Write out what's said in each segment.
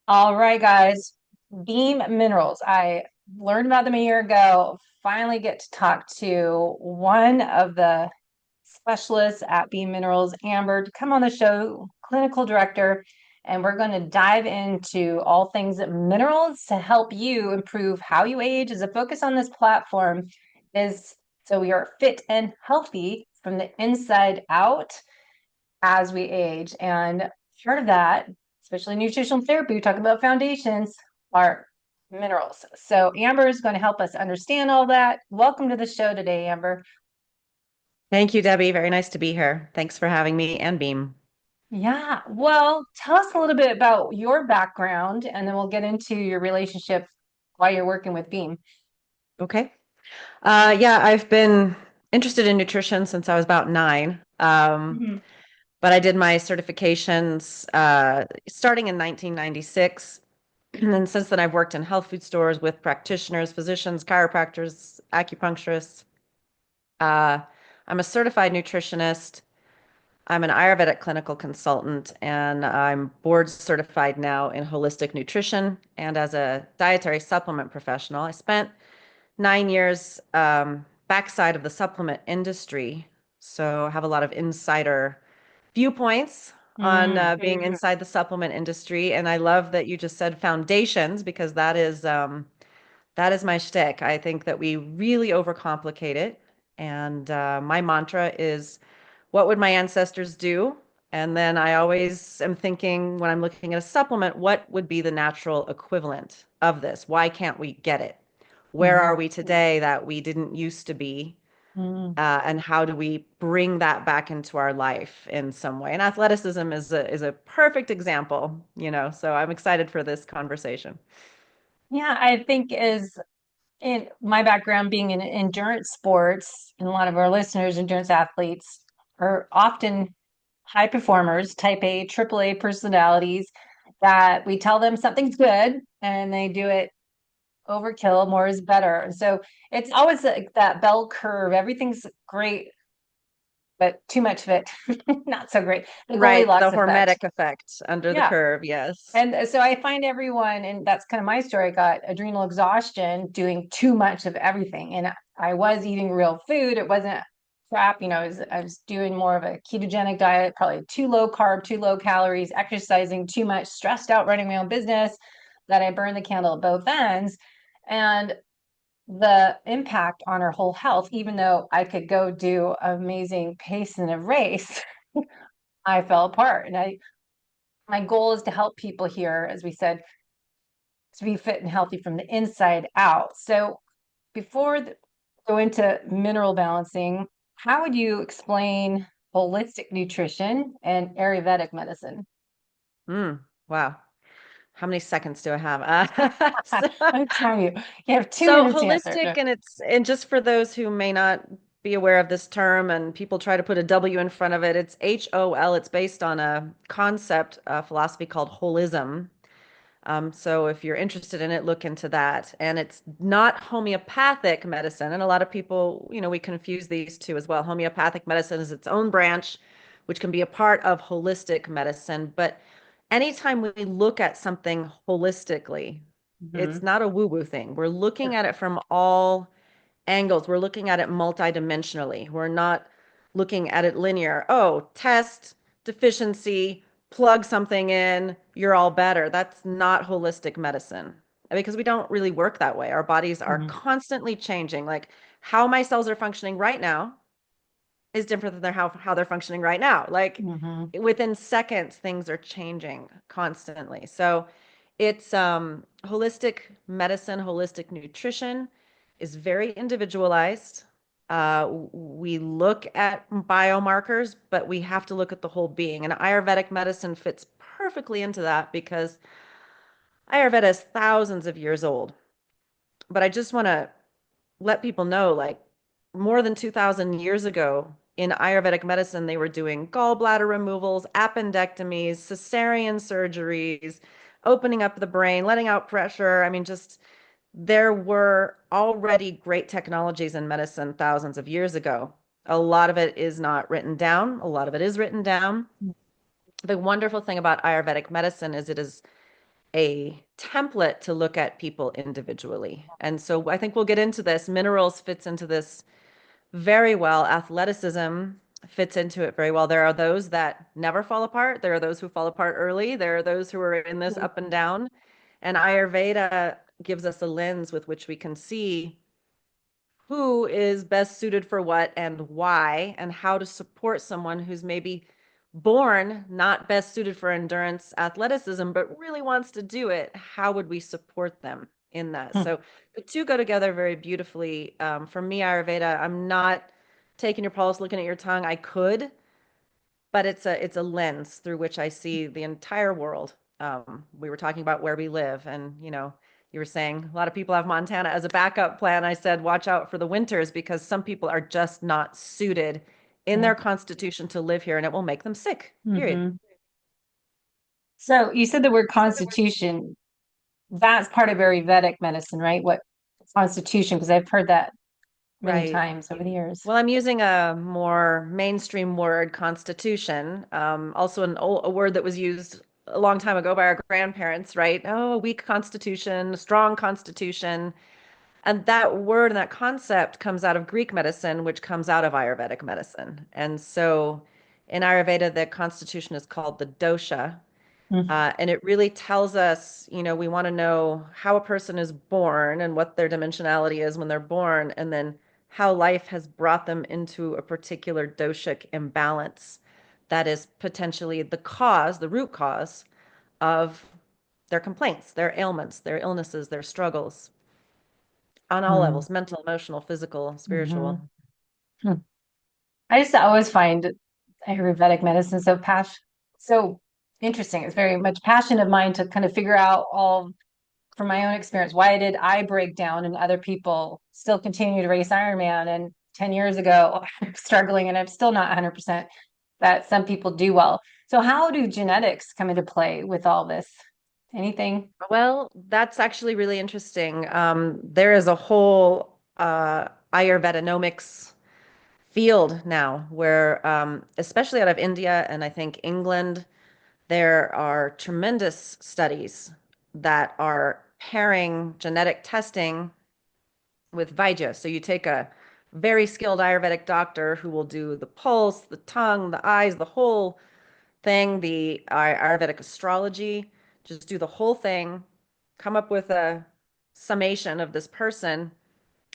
All right, guys. Beam minerals. I learned about them a year ago. Finally get to talk to one of the specialists at Beam Minerals, Amber, to come on the show, clinical director, and we're going to dive into all things minerals to help you improve how you age. As a focus on this platform is so we are fit and healthy from the inside out as we age. And part of that, especially nutritional therapy, we talk about foundations, are minerals. So Amber is going to help us understand all that. Welcome to the show today, Amber. Thank you, Debbie. Very nice to be here. Thanks for having me and Beam. Yeah, well, tell us a little bit about your background, and then we'll get into your relationship while you're working with Beam. Okay. Yeah, I've been interested in nutrition since I was about 9. Mhm. But I did my certifications starting in 1996. And then since then, I've worked in health food stores with practitioners, physicians, chiropractors, acupuncturists. Uh, I'm a certified nutritionist. I'm an Ayurvedic clinical consultant, and I'm board certified now in holistic nutrition and as a dietary supplement professional. I spent 9 years backside of the supplement industry, so I have a lot of insider viewpoints on Mm. being inside the supplement industry. And I love that you just said foundations because that is my shtick. I think that we really overcomplicate it. And my mantra is, what would my ancestors do? And then I always am thinking when I'm looking at a supplement, what would be the natural equivalent of this? Why can't we get it? Where Mhm. are we today that we didn't used to be? Mm. And how do we bring that back into our life in some way? And athleticism is a perfect example, so I'm excited for this conversation. Yeah, I think is in my background being in endurance sports, and a lot of our listeners, endurance athletes, are often high performers, type A, triple A personalities that we tell them something's good and they do it overkill, more is better. And so it's always like that bell curve. Everything's great, but too much of it, not so great. The Right, the Goldilocks effect. hormetic effect under the Yeah. curve, yes. And so I find everyone, and that's kind of my story. I got adrenal exhaustion doing too much of everything. And I was eating real food. It wasn't crap, I was doing more of a ketogenic diet, probably too low carb, too low calories, exercising too much, stressed out running my own business, that I burned the candle at both ends. And the impact on our whole health, even though I could go do amazing pace in a race, I fell apart. And my goal is to help people here, as we said, to be fit and healthy from the inside out. So before go into mineral balancing, how would you explain holistic nutrition and Ayurvedic medicine? Mm, wow. How many seconds do I have? So, I'm telling you, you have two so minutes to answer. holistic, No. and just for those who may not be aware of this term, and people try to put a W in front of it, it's HOL. It's based on a concept, a philosophy called holism. So if you're interested in it, look into that. And it's not homeopathic medicine. And a lot of people, we confuse these two as well. Homeopathic medicine is its own branch, which can be a part of holistic medicine. But anytime we look at something holistically, it's Mhm. not a woo-woo thing. We're looking at it from all angles. We're looking at it multidimensionally. We're not looking at it linear. Oh, test, deficiency, plug something in, you're all better. That's not holistic medicine because we don't really work that way. Our bodies are Mhm. constantly changing. Like how my cells are functioning right now is different than how they're functioning right now. Like Mhm. within seconds, things are changing constantly. So it's holistic medicine, holistic nutrition is very individualized. We look at biomarkers, but we have to look at the whole being. And Ayurvedic medicine fits perfectly into that because Ayurveda is thousands of years old. But I just want to let people know, like, more than 2,000 years ago in Ayurvedic medicine, they were doing gallbladder removals, appendectomies, cesarean surgeries, opening up the brain, letting out pressure. I mean, just there were already great technologies in medicine thousands of years ago. A lot of it is not written down, a lot of it is written down. The wonderful thing about Ayurvedic medicine is it is a template to look at people individually. And so I think we'll get into this. Minerals fits into this very well. Athleticism fits into it very well. There are those that never fall apart. There are those who fall apart early. There are those who are in this up and down. And Ayurveda gives us a lens with which we can see who is best suited for what and why, and how to support someone who's maybe born not best suited for endurance athleticism, but really wants to do it. How would we support them in that? Hmm. So the two go together very beautifully. For me, Ayurveda, I'm not taking your pulse, looking at your tongue. I could, but it's a lens through which I see the entire world. We were talking about where we live, and you were saying a lot of people have Montana as a backup plan. I said, watch out for the winters because some people are just not suited in Yeah. their constitution to live here, and it will make them sick. Period. Hmm. So you said the word constitution. That's part of Ayurvedic medicine, right? What constitution? Because I've heard that many Right. times over the years. Well, I'm using a more mainstream word, constitution, also a word that was used a long time ago by our grandparents, right? Oh, a weak constitution, a strong constitution. And that word and that concept comes out of Greek medicine, which comes out of Ayurvedic medicine. And so in Ayurveda, the constitution is called the dosha. Mm-hmm. And it really tells us, we want to know how a person is born and what their dimensionality is when they're born, and then how life has brought them into a particular doshic imbalance that is potentially the cause, the root cause of their complaints, their ailments, their illnesses, their struggles on all levels, mental, emotional, physical, spiritual. Hmm. I just always find Ayurvedic medicine so interesting. It's very much passion of mine to kind of figure out all from my own experience. Why did I break down and other people still continue to race Ironman? And 10 years ago, I'm struggling and I'm still not 100%, that some people do well. So how do genetics come into play with all this? Anything? Well, that's actually really interesting. There is a whole Ayurvedanomics field now where, especially out of India and I think England, there are tremendous studies that are pairing genetic testing with Vaidya. So you take a very skilled Ayurvedic doctor who will do the pulse, the tongue, the eyes, the whole thing, the Ayurvedic astrology, just do the whole thing, come up with a summation of this person,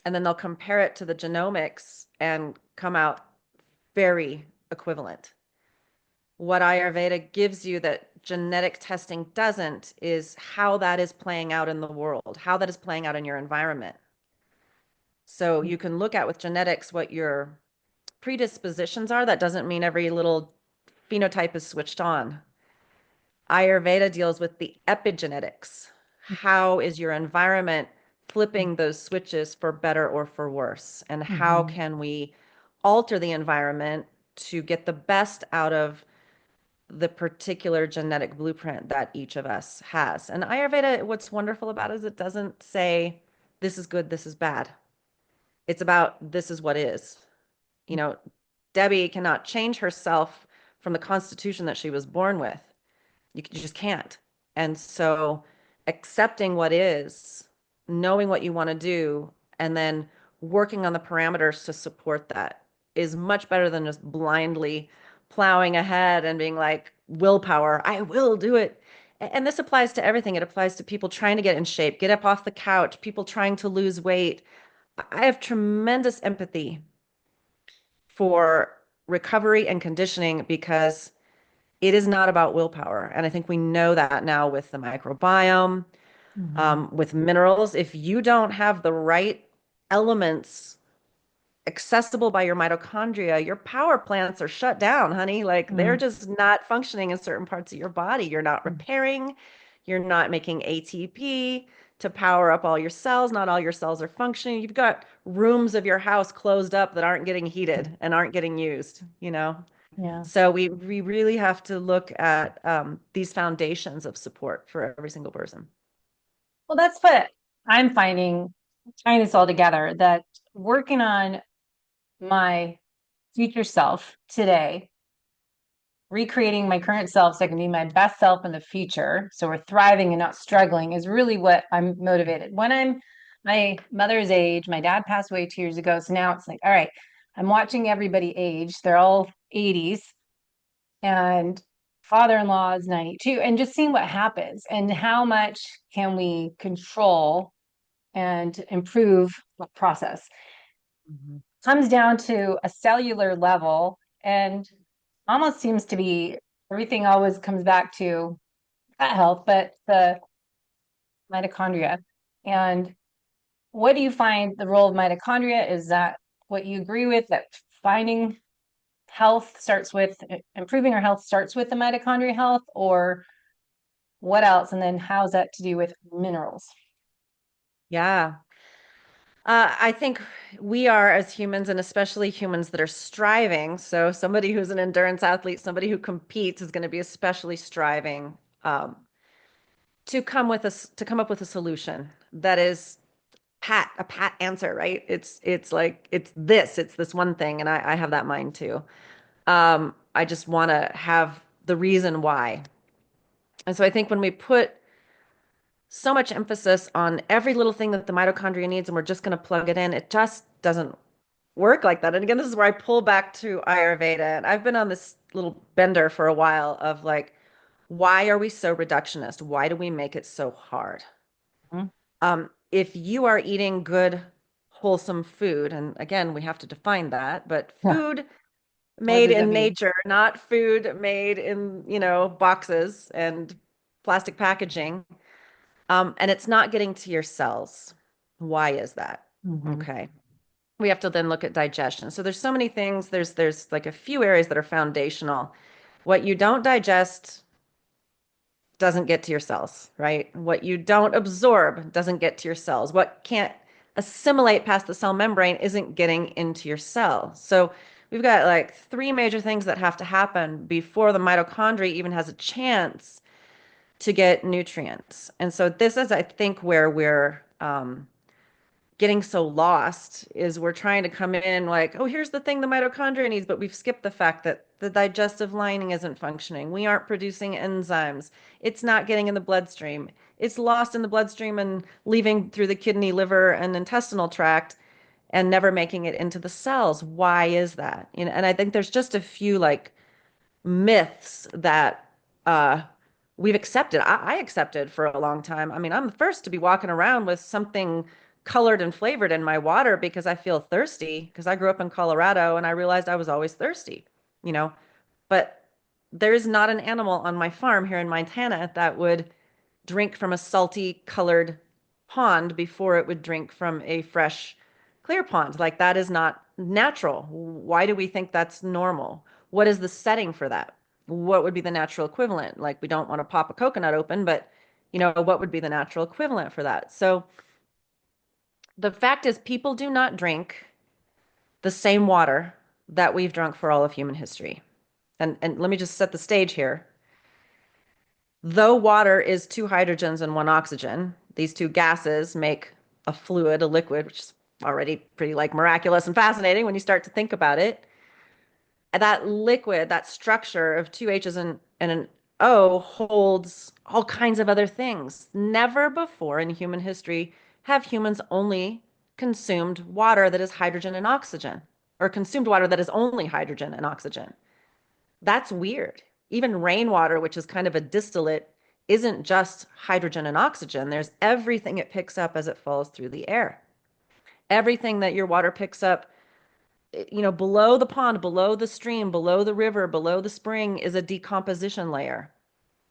and then they'll compare it to the genomics and come out very equivalent. What Ayurveda gives you that genetic testing doesn't is how that is playing out in the world, how that is playing out in your environment. So you can look at with genetics what your predispositions are. That doesn't mean every little phenotype is switched on. Ayurveda deals with the epigenetics. How is your environment flipping those switches for better or for worse? And how Mm-hmm. can we alter the environment to get the best out of the particular genetic blueprint that each of us has? And Ayurveda, what's wonderful about it is it doesn't say this is good, this is bad. It's about this is what is. You know, Debbie cannot change herself from the constitution that she was born with. You just can't. And so accepting what is, knowing what you want to do, and then working on the parameters to support that is much better than just blindly plowing ahead and being like, willpower, I will do it. And this applies to everything. It applies to people trying to get in shape, get up off the couch, people trying to lose weight. I have tremendous empathy for recovery and conditioning because it is not about willpower. And I think we know that now with the microbiome, Mm-hmm. with minerals. If you don't have the right elements accessible by your mitochondria, your power plants are shut down, honey. Like they're just not functioning in certain parts of your body. You're not repairing, you're not making ATP to power up all your cells. Not all your cells are functioning. You've got rooms of your house closed up that aren't getting heated and aren't getting used. Yeah. So we really have to look at these foundations of support for every single person. Well, that's what I'm finding, tying this all together, that working on my future self today recreating my current self so I can be my best self in the future. So we're thriving and not struggling is really what I'm motivated. When I'm my mother's age, my dad passed away 2 years ago. So now it's like, all right, I'm watching everybody age. They're all 80s and father-in-law is 92 and just seeing what happens and how much can we control and improve the process. Mhm. Comes down to a cellular level and almost seems to be everything always comes back to gut health, but the mitochondria. And what do you find the role of mitochondria? Is that what you agree with, that finding health starts with improving our health starts with the mitochondria health, or what else? And then how's that to do with minerals? Yeah. I think we are as humans, and especially humans that are striving. So somebody who's an endurance athlete, somebody who competes is going to be especially striving to come up with a solution that is a pat answer, right? It's like it's this one thing, and I have that mind too. I just want to have the reason why. And so I think when we put so much emphasis on every little thing that the mitochondria needs and we're just going to plug it in, it just doesn't work like that. And again, this is where I pull back to Ayurveda. And I've been on this little bender for a while of like, why are we so reductionist? Why do we make it so hard? Mhm. If you are eating good, wholesome food, and again, we have to define that, but Yeah. food What made does that in mean? nature, not food made in, boxes and plastic packaging, and it's not getting to your cells. Why is that? Mhm. Okay. We have to then look at digestion. So there's so many things. There's like a few areas that are foundational. What you don't digest doesn't get to your cells, right? What you don't absorb doesn't get to your cells. What can't assimilate past the cell membrane isn't getting into your cell. So we've got like three major things that have to happen before the mitochondria even has a chance to get nutrients. And so this is, I think, where we're getting so lost is we're trying to come in like, oh, here's the thing the mitochondria needs, but we've skipped the fact that the digestive lining isn't functioning. We aren't producing enzymes. It's not getting in the bloodstream. It's lost in the bloodstream and leaving through the kidney, liver, and intestinal tract and never making it into the cells. Why is that? And I think there's just a few like myths that uh, we've accepted. I accepted for a long time. I mean, I'm the first to be walking around with something colored and flavored in my water because I feel thirsty because I grew up in Colorado and I realized I was always thirsty, you know. But there's not an animal on my farm here in Montana that would drink from a salty colored pond before it would drink from a fresh clear pond. Like that is not natural. Why do we think that's normal? What is the setting for that? What would be the natural equivalent? Like we don't want to pop a coconut open, but what would be the natural equivalent for that? So the fact is people do not drink the same water that we've drunk for all of human history. And let me just set the stage here. Though water is two hydrogens and one oxygen, these two gases make a fluid, a liquid, which is already pretty like miraculous and fascinating when you start to think about it. That liquid, that structure of two H's and an O holds all kinds of other things. Never before in human history have humans only consumed water that is hydrogen and oxygen, or consumed water that is only hydrogen and oxygen. That's weird. Even rainwater, which is kind of a distillate, isn't just hydrogen and oxygen. There's everything it picks up as it falls through the air. Everything that your water picks up, below the pond, below the stream, below the river, below the spring is a decomposition layer.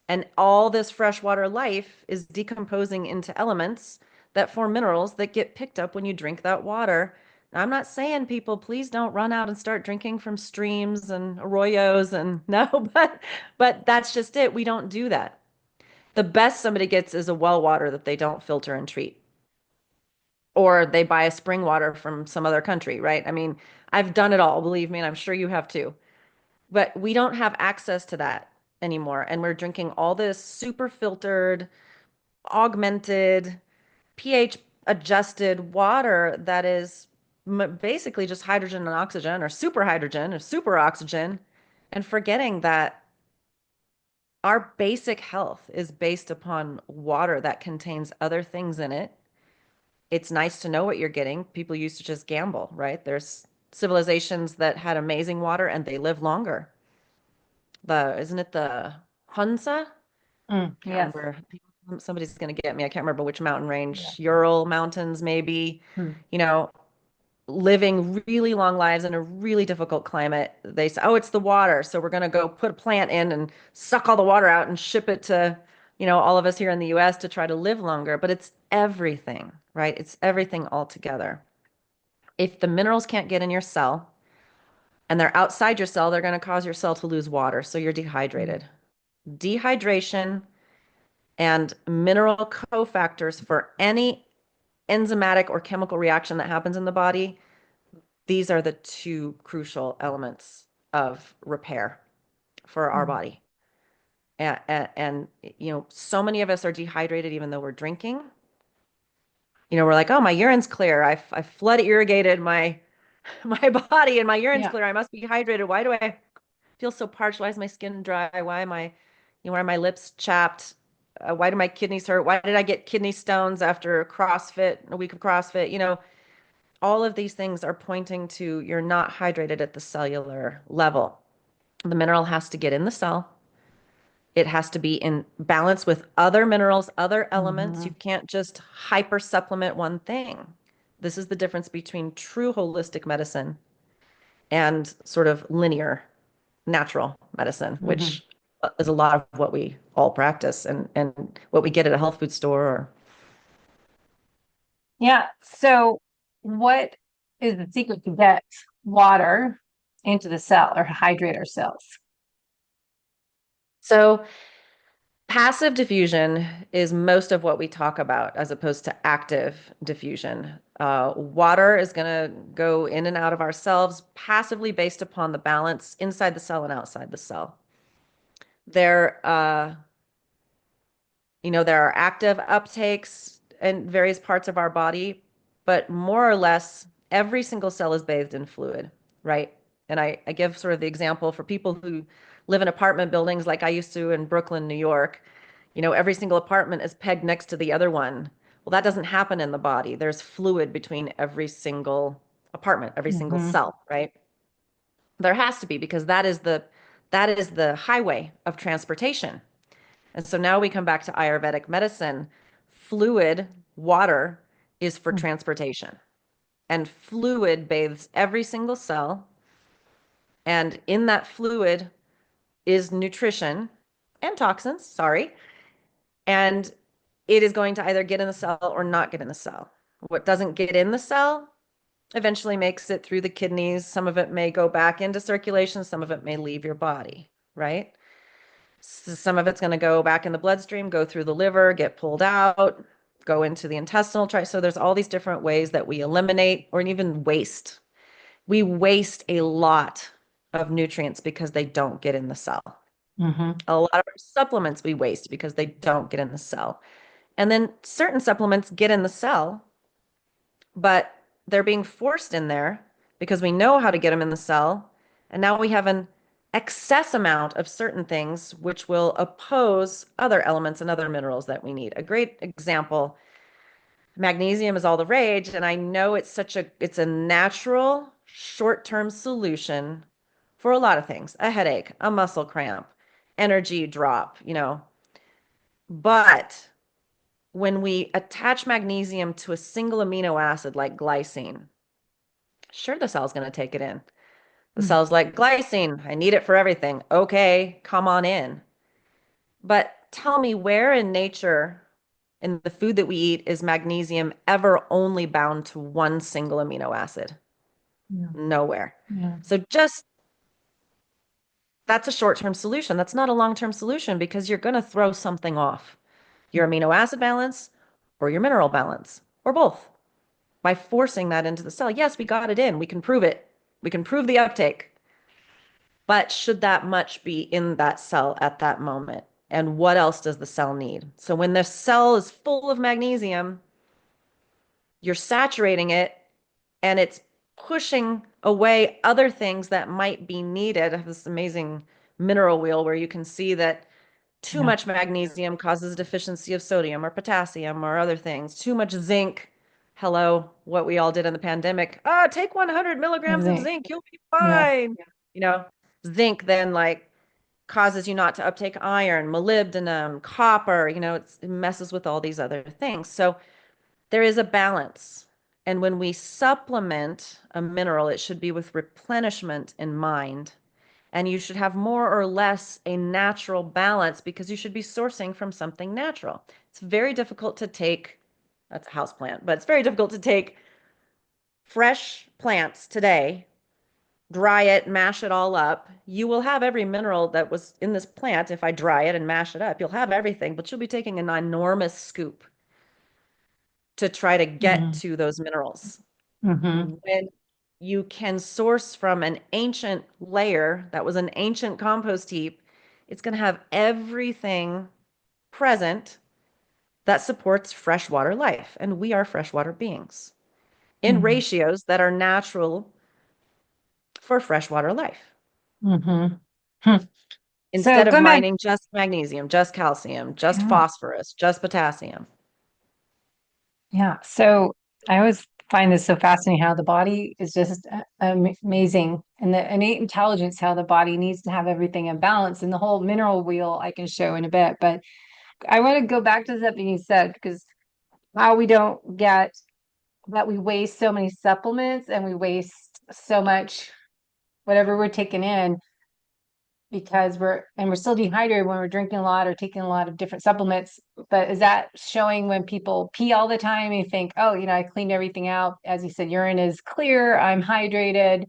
And all this freshwater life is decomposing into elements that form minerals that get picked up when you drink that water. Now, I'm not saying people, please don't run out and start drinking from streams and arroyos and no, but that's just it. We don't do that. The best somebody gets is a well water that they don't filter and treat. Or they buy a spring water from some other country, right? I mean, I've done it all, believe me, and I'm sure you have too. But we don't have access to that anymore. And we're drinking all this super filtered, augmented, pH adjusted water that is basically just hydrogen and oxygen, or super hydrogen or super oxygen, and forgetting that. our basic health is based upon water that contains other things in it. It's nice to know what you're getting. People used to just gamble, right? There's civilizations that had amazing water and they live longer. Isn't it the Hunza? Can't Yes. remember. Somebody's going to get me. I can't remember which mountain Yeah. range. Ural Mountains, maybe. Hmm. You know, living really long lives in a really difficult climate. They say, oh, it's the water. So we're going to go put a plant in and suck all the water out and ship it to, all of us here in the US to try to live longer. But it's everything, right? It's everything all together. If the minerals can't get in your cell and they're outside your cell, they're going to cause your cell to lose water. So you're dehydrated. Dehydration and mineral cofactors for any enzymatic or chemical reaction that happens in the body, these are the two crucial elements of repair for our Mm. body. And so many of us are dehydrated even though we're drinking. We're like, oh, my urine's clear. I flood irrigated my my body and my urine's Yeah. clear. I must be hydrated. Why do I feel so parched? Why is my skin dry? Why are my lips chapped? Why do my kidneys hurt? Why did I get kidney stones after CrossFit, a week of CrossFit? All of these things are pointing to you're not hydrated at the cellular level. The mineral has to get in the cell. It has to be in balance with other minerals, other elements. You Hmm. can't just hyper supplement one thing. This is the difference between true holistic medicine and sort of linear natural medicine, Hmm. which is a lot of what we all practice and what we get at a health food store. Yeah. So, what is the secret to get water into the cell or hydrate our cells? So passive diffusion is most of what we talk about as opposed to active diffusion. Water is going to go in and out of our cells passively based upon the balance inside the cell and outside the cell. There, there are active uptakes in various parts of our body, but more or less every single cell is bathed in fluid, right? And I give sort of the example for people who live in apartment buildings like I used to in Brooklyn, New York. Every single apartment is pegged next to the other one. Well, that doesn't happen in the body. There's fluid between every single apartment, every single Hmm. cell, right? There has to be because that is the highway of transportation. And so now we come back to Ayurvedic medicine. Fluid, water, is for transportation. And fluid bathes every single cell. And in that fluid is nutrition and toxins, sorry. And it is going to either get in the cell or not get in the cell. What doesn't get in the cell eventually makes it through the kidneys. Some of it may go back into circulation, some of it may leave your body, right? Some of it's going to go back in the bloodstream, go through the liver, get pulled out, go into the intestinal tract. So there's all these different ways that we eliminate or even waste. We waste a lot of nutrients because they don't get in the cell. Hmm. A lot of our supplements we waste because they don't get in the cell. And then certain supplements get in the cell, but they're being forced in there because we know how to get them in the cell. And now we have an excess amount of certain things which will oppose other elements and other minerals that we need. A great example, magnesium is all the rage, and I know it's a natural short-term solution for a lot of things, a headache, a muscle cramp, energy drop. But when we attach magnesium to a single amino acid like glycine, sure, the cell's going to take it in. The cell's like, glycine, I need it for everything. Okay, come on in. But tell me, where in nature, in the food that we eat, is magnesium ever only bound to one single amino acid? Yeah. Nowhere. Yeah. So just that's a short-term solution. That's not a long-term solution because you're going to throw something off, your amino acid balance or your mineral balance or both by forcing that into the cell. Yes, we got it in. We can prove it. We can prove the uptake. But should that much be in that cell at that moment? And what else does the cell need? So when the cell is full of magnesium, you're saturating it and it's pushing away other things that might be needed. I have this amazing mineral wheel where you can see that Too Yeah. much magnesium causes a deficiency of sodium or potassium or other things. Too much zinc. Hello, what we all did in the pandemic. Ah, take 100 milligrams of Zinc. zinc, you'll be Yeah. fine. You know, zinc then like causes you not to uptake iron, molybdenum, copper, it messes with all these other things. So there is a balance. And when we supplement a mineral, it should be with replenishment in mind. And you should have more or less a natural balance because you should be sourcing from something natural. It's very difficult to take, that's a house plant, but it's very difficult to take fresh plants today, dry it, mash it all up. You will have every mineral that was in this plant if I dry it and mash it up. You'll have everything, but you'll be taking an enormous scoop to try to get Mm-hmm. to those minerals. Mm-hmm. When you can source from an ancient layer that was an ancient compost heap, it's going to have everything present that supports freshwater life. And we are freshwater beings in ratios that are natural for freshwater life. Mm-hmm. So Instead of going back, mining just magnesium, just calcium, just yeah, phosphorus, just potassium. yeah. So I always find this so fascinating how the body is just amazing, and the innate intelligence, how the body needs to have everything in balance, and the whole mineral wheel I can show in a bit. But I want to go back to something you said, because how we don't get that we waste so many supplements and we waste so much whatever we're taking in because we're still dehydrated when we're drinking a lot or taking a lot of different supplements. But is that showing when people pee all the time and you think, oh, I cleaned everything out? As you said, urine is clear, I'm hydrated,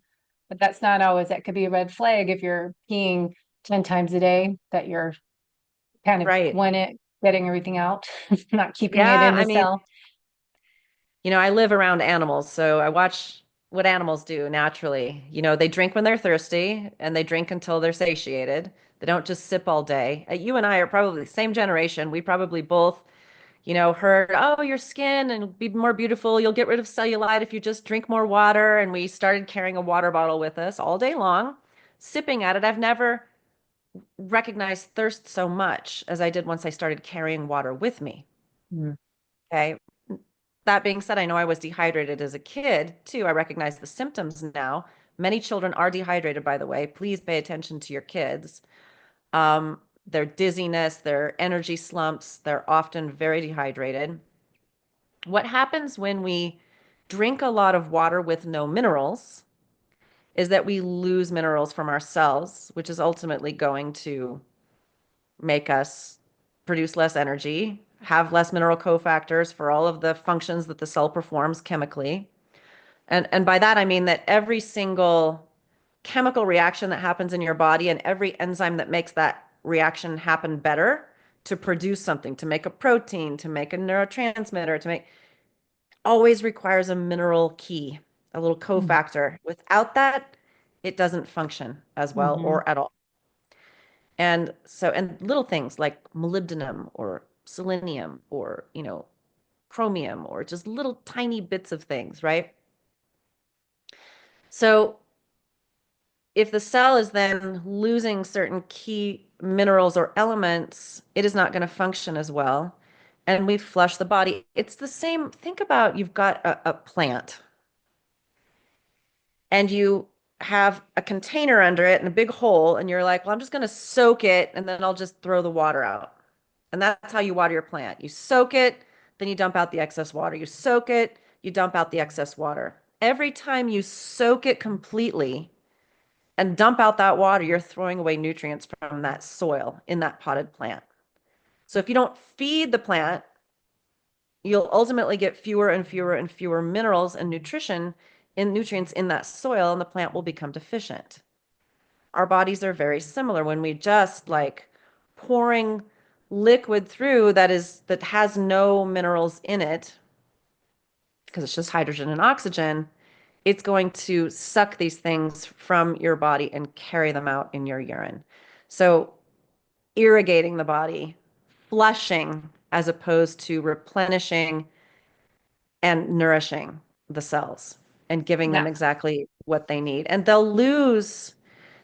but that's not always, that could be a red flag if you're peeing 10 times a day, that you're kind of Right. getting everything out, not keeping it Yeah. in the I mean, cell. I live around animals, so I watch what animals do naturally. They drink when they're thirsty and they drink until they're satiated. They don't just sip all day. You and I are probably the same generation. We probably both, heard, oh, your skin and be more beautiful. You'll get rid of cellulite if you just drink more water. And we started carrying a water bottle with us all day long, sipping at it. I've never recognized thirst so much as I did once I started carrying water with me. Mm. Okay. That being said, I know I was dehydrated as a kid too. I recognize the symptoms now. Many children are dehydrated, by the way. Please pay attention to your kids. Their dizziness, their energy slumps, they're often very dehydrated. What happens when we drink a lot of water with no minerals is that we lose minerals from our cells, which is ultimately going to make us produce less energy, have less mineral cofactors for all of the functions that the cell performs chemically. And by that I mean that every single chemical reaction that happens in your body and every enzyme that makes that reaction happen better to produce something, to make a protein, to make a neurotransmitter, to make always requires a mineral key, a little cofactor. Without that, it doesn't function as well Mm-hmm. or at all. And little things like molybdenum or selenium or, chromium or just little tiny bits of things, right? So if the cell is then losing certain key minerals or elements, it is not going to function as well. And we flush the body. It's the same. Think about you've got a plant and you have a container under it and a big hole, and you're like, well, I'm just going to soak it and then I'll just throw the water out. And that's how you water your plant. You soak it, then you dump out the excess water. You soak it, you dump out the excess water. Every time you soak it completely, and dump out that water, you're throwing away nutrients from that soil in that potted plant. So if you don't feed the plant, you'll ultimately get fewer and fewer and fewer minerals and nutrients in that soil, and the plant will become deficient. Our bodies are very similar. When we just like pouring liquid through that has no minerals in it, because it's just hydrogen and oxygen, it's going to suck these things from your body and carry them out in your urine. So, irrigating the body, flushing as opposed to replenishing and nourishing the cells and giving them Yeah. exactly what they need. And they'll lose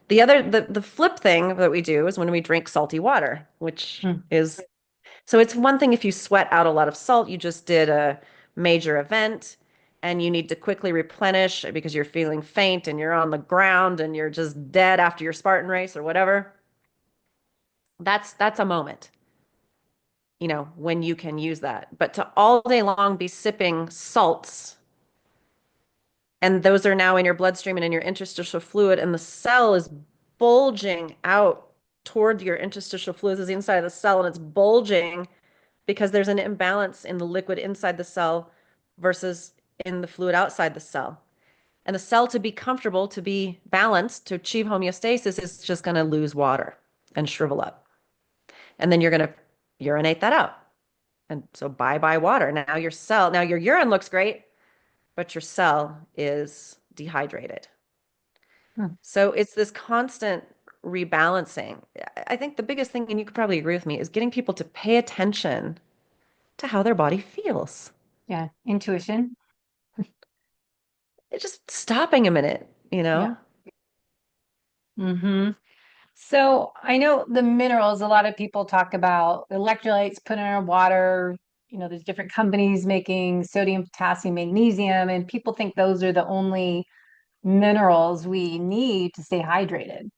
The flip thing that we do is when we drink salty water, which Hmm. is so it's one thing if you sweat out a lot of salt, you just did a major event and you need to quickly replenish because you're feeling faint and you're on the ground and you're just dead after your Spartan race or whatever. That's a moment, when you can use that. But to all day long be sipping salts, and those are now in your bloodstream and in your interstitial fluid, and the cell is bulging out toward your interstitial fluids is the inside of the cell, and it's bulging because there's an imbalance in the liquid inside the cell versus in the fluid outside the cell. And the cell, to be comfortable, to be balanced, to achieve homeostasis, is just going to lose water and shrivel up. And then you're going to urinate that out. And so bye bye water. Now your urine looks great, but your cell is dehydrated. Hmm. So it's this constant rebalancing. I think the biggest thing, and you could probably agree with me, is getting people to pay attention to how their body feels. Yeah, intuition. It's just stopping a minute. Yeah. Hmm. So I know the minerals, a lot of people talk about electrolytes put in our water. There's different companies making sodium, potassium, magnesium, and people think those are the only minerals we need to stay hydrated,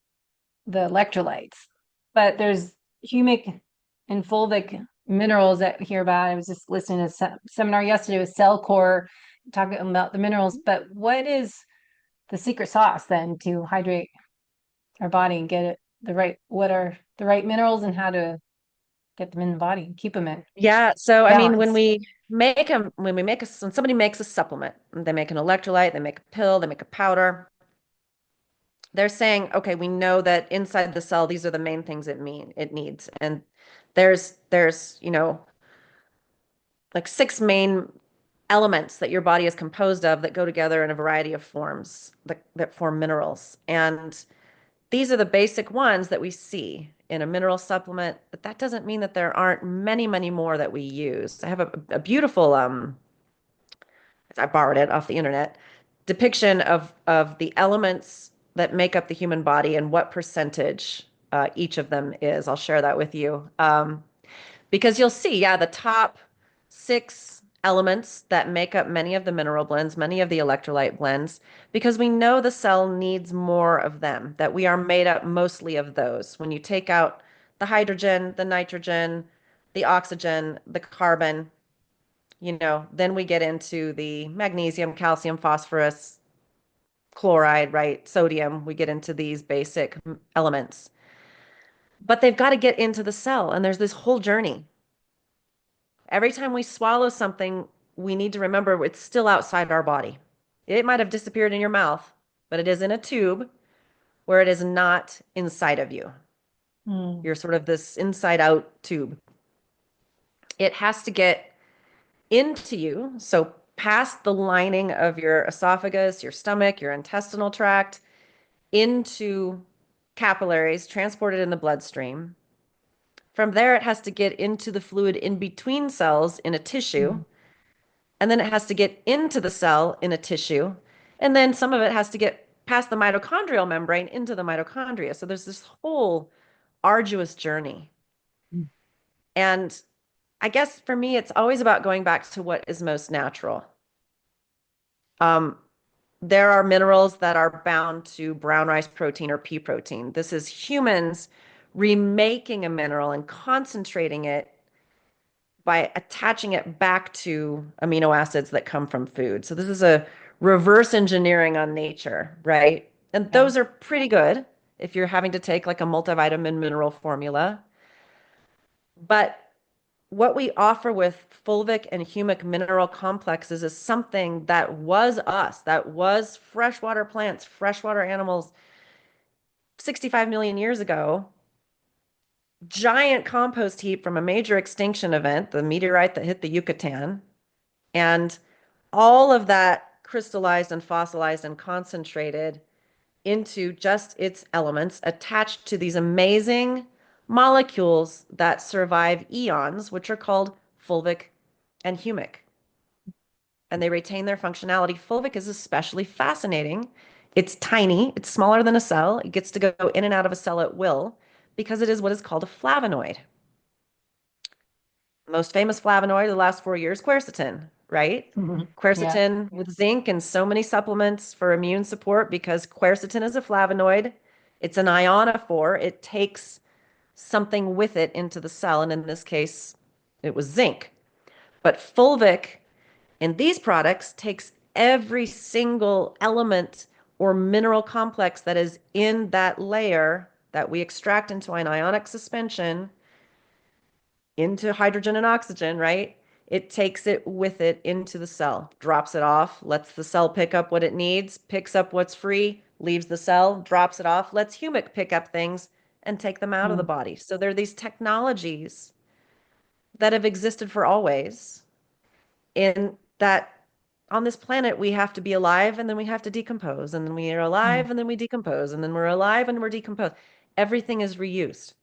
the electrolytes. But there's humic and fulvic minerals that we hear about. I was just listening to a seminar yesterday with Cellcore talking about the minerals. But what is the secret sauce then to hydrate our body and get it what are the right minerals and how to get them in the body and keep them in Yeah. So, I mean, balance? when somebody makes a supplement, they make an electrolyte, they make a pill, they make a powder, they're saying, okay, we know that inside the cell, these are the main things it needs. And there's like six main elements that your body is composed of that go together in a variety of forms that form minerals. And these are the basic ones that we see in a mineral supplement, but that doesn't mean that there aren't many, many more that we use. I have a beautiful, I borrowed it off the internet, depiction of the elements that make up the human body and what percentage each of them is. I'll share that with you. Because you'll see, yeah, the top six elements that make up many of the mineral blends, many of the electrolyte blends, because we know the cell needs more of them, that we are made up mostly of those. When you take out the hydrogen, the nitrogen, the oxygen, the carbon, then we get into the magnesium, calcium, phosphorus, chloride, right? Sodium. We get into these basic elements. But they've got to get into the cell, and there's this whole journey. Every time we swallow something, we need to remember it's still outside our body. It might have disappeared in your mouth, but it is in a tube where it is not inside of you. Mm. You're sort of this inside out tube. It has to get into you, so past the lining of your esophagus, your stomach, your intestinal tract, into capillaries, transported in the bloodstream. From there, it has to get into the fluid in between cells in a tissue. Mm. And then it has to get into the cell in a tissue. And then some of it has to get past the mitochondrial membrane into the mitochondria. So there's this whole arduous journey. Mm. And I guess for me, it's always about going back to what is most natural. Um, there are minerals that are bound to brown rice protein or pea protein. This is humans remaking a mineral and concentrating it by attaching it back to amino acids that come from food. So this is a reverse engineering on nature, right? And Yeah. those are pretty good if you're having to take like a multivitamin mineral formula. But what we offer with fulvic and humic mineral complexes is something that was us, that was freshwater plants, freshwater animals 65 million years ago. Giant compost heap from a major extinction event, the meteorite that hit the Yucatan. And all of that crystallized and fossilized and concentrated into just its elements attached to these amazing molecules that survive eons, which are called fulvic and humic. And they retain their functionality. Fulvic is especially fascinating It's tiny, it's smaller than a cell. It gets to go in and out of a cell at will because it is what is called a flavonoid. Most famous flavonoid of the last 4 years, quercetin, right? Mhm. Yeah. Quercetin with zinc and so many supplements for immune support because quercetin is a flavonoid. It's an ionophore. It takes something with it into the cell, and in this case, it was zinc. But Fulvic in these products takes every single element or mineral complex that is in that layer that we extract into an ionic suspension into hydrogen and oxygen, right? It takes it with it into the cell, drops it off, lets the cell pick up what it needs, picks up what's free, leaves the cell, drops it off, lets Humic pick up things and take them out of the Mm. body. So there are these technologies that have existed for always in that on this planet we have to be alive and then we have to decompose and then we are Mm. alive and then we decompose and then we're alive and we're decomposed. Everything is reused.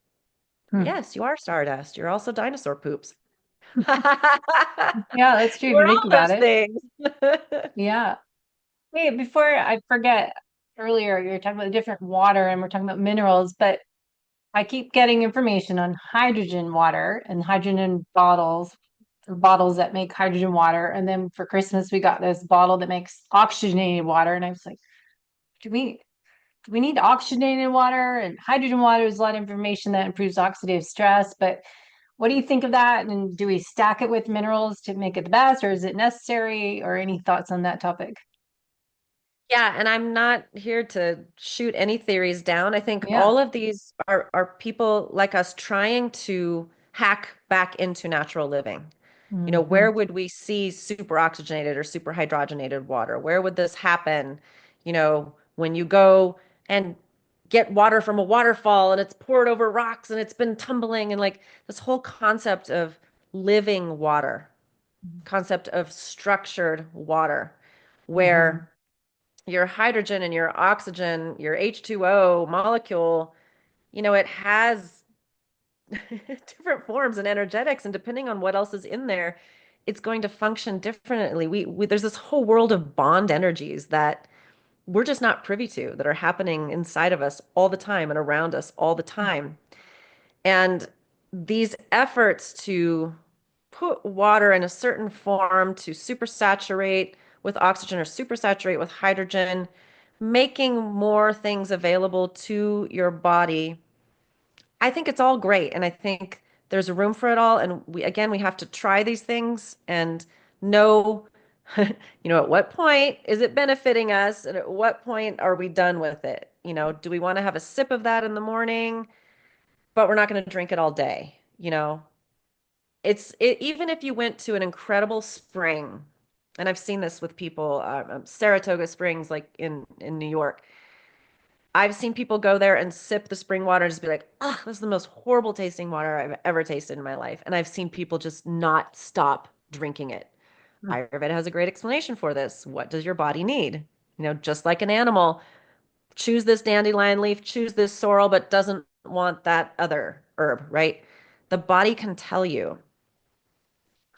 Mm. Yes, you are stardust. You're also dinosaur poops. Yeah, that's true if We're you think all about those it. things. Yeah. Wait, before I forget, earlier you were talking about different water and we're talking about minerals, but I keep getting information on hydrogen water and hydrogen bottles, or bottles that make hydrogen water. And then for Christmas, we got this bottle that makes oxygenated water. And I was like, do we do we need oxygenated water? And hydrogen water is a lot of information that improves oxidative stress. But what do you think of that? And do we stack it with minerals to make it the best, or is it necessary? Or any thoughts on that topic? Yeah, and I'm not here to shoot any theories down. I think Yeah. all of these are people like us trying to hack back into natural living. Hmm. Where would we see super oxygenated or super hydrogenated water? Where would this happen? When you go and get water from a waterfall and it's poured over rocks and it's been tumbling and like this whole concept of living water, concept of structured water, Hmm. where your hydrogen and your oxygen, your H2O molecule, it has different forms and energetics, and depending on what else is in there, it's going to function differently. There's this whole world of bond energies that we're just not privy to that are happening inside of us all the time and around us all the time. And these efforts to put water in a certain form to supersaturate with oxygen or supersaturate with hydrogen, making more things available to your body. I think it's all great. And I think there's a room for it all. And we have to try these things and know, at what point is it benefiting us? And at what point are we done with it? Do we want to have a sip of that in the morning, but we're not going to drink it all day? Even if you went to an incredible spring, and I've seen this with people, Saratoga Springs, like in New York. I've seen people go there and sip the spring water and just be like, "Oh, this is the most horrible tasting water I've ever tasted in my life." And I've seen people just not stop drinking it. Ayurveda has a great explanation for this. What does your body need? Just like an animal, choose this dandelion leaf, choose this sorrel, but doesn't want that other herb, right? The body can tell you.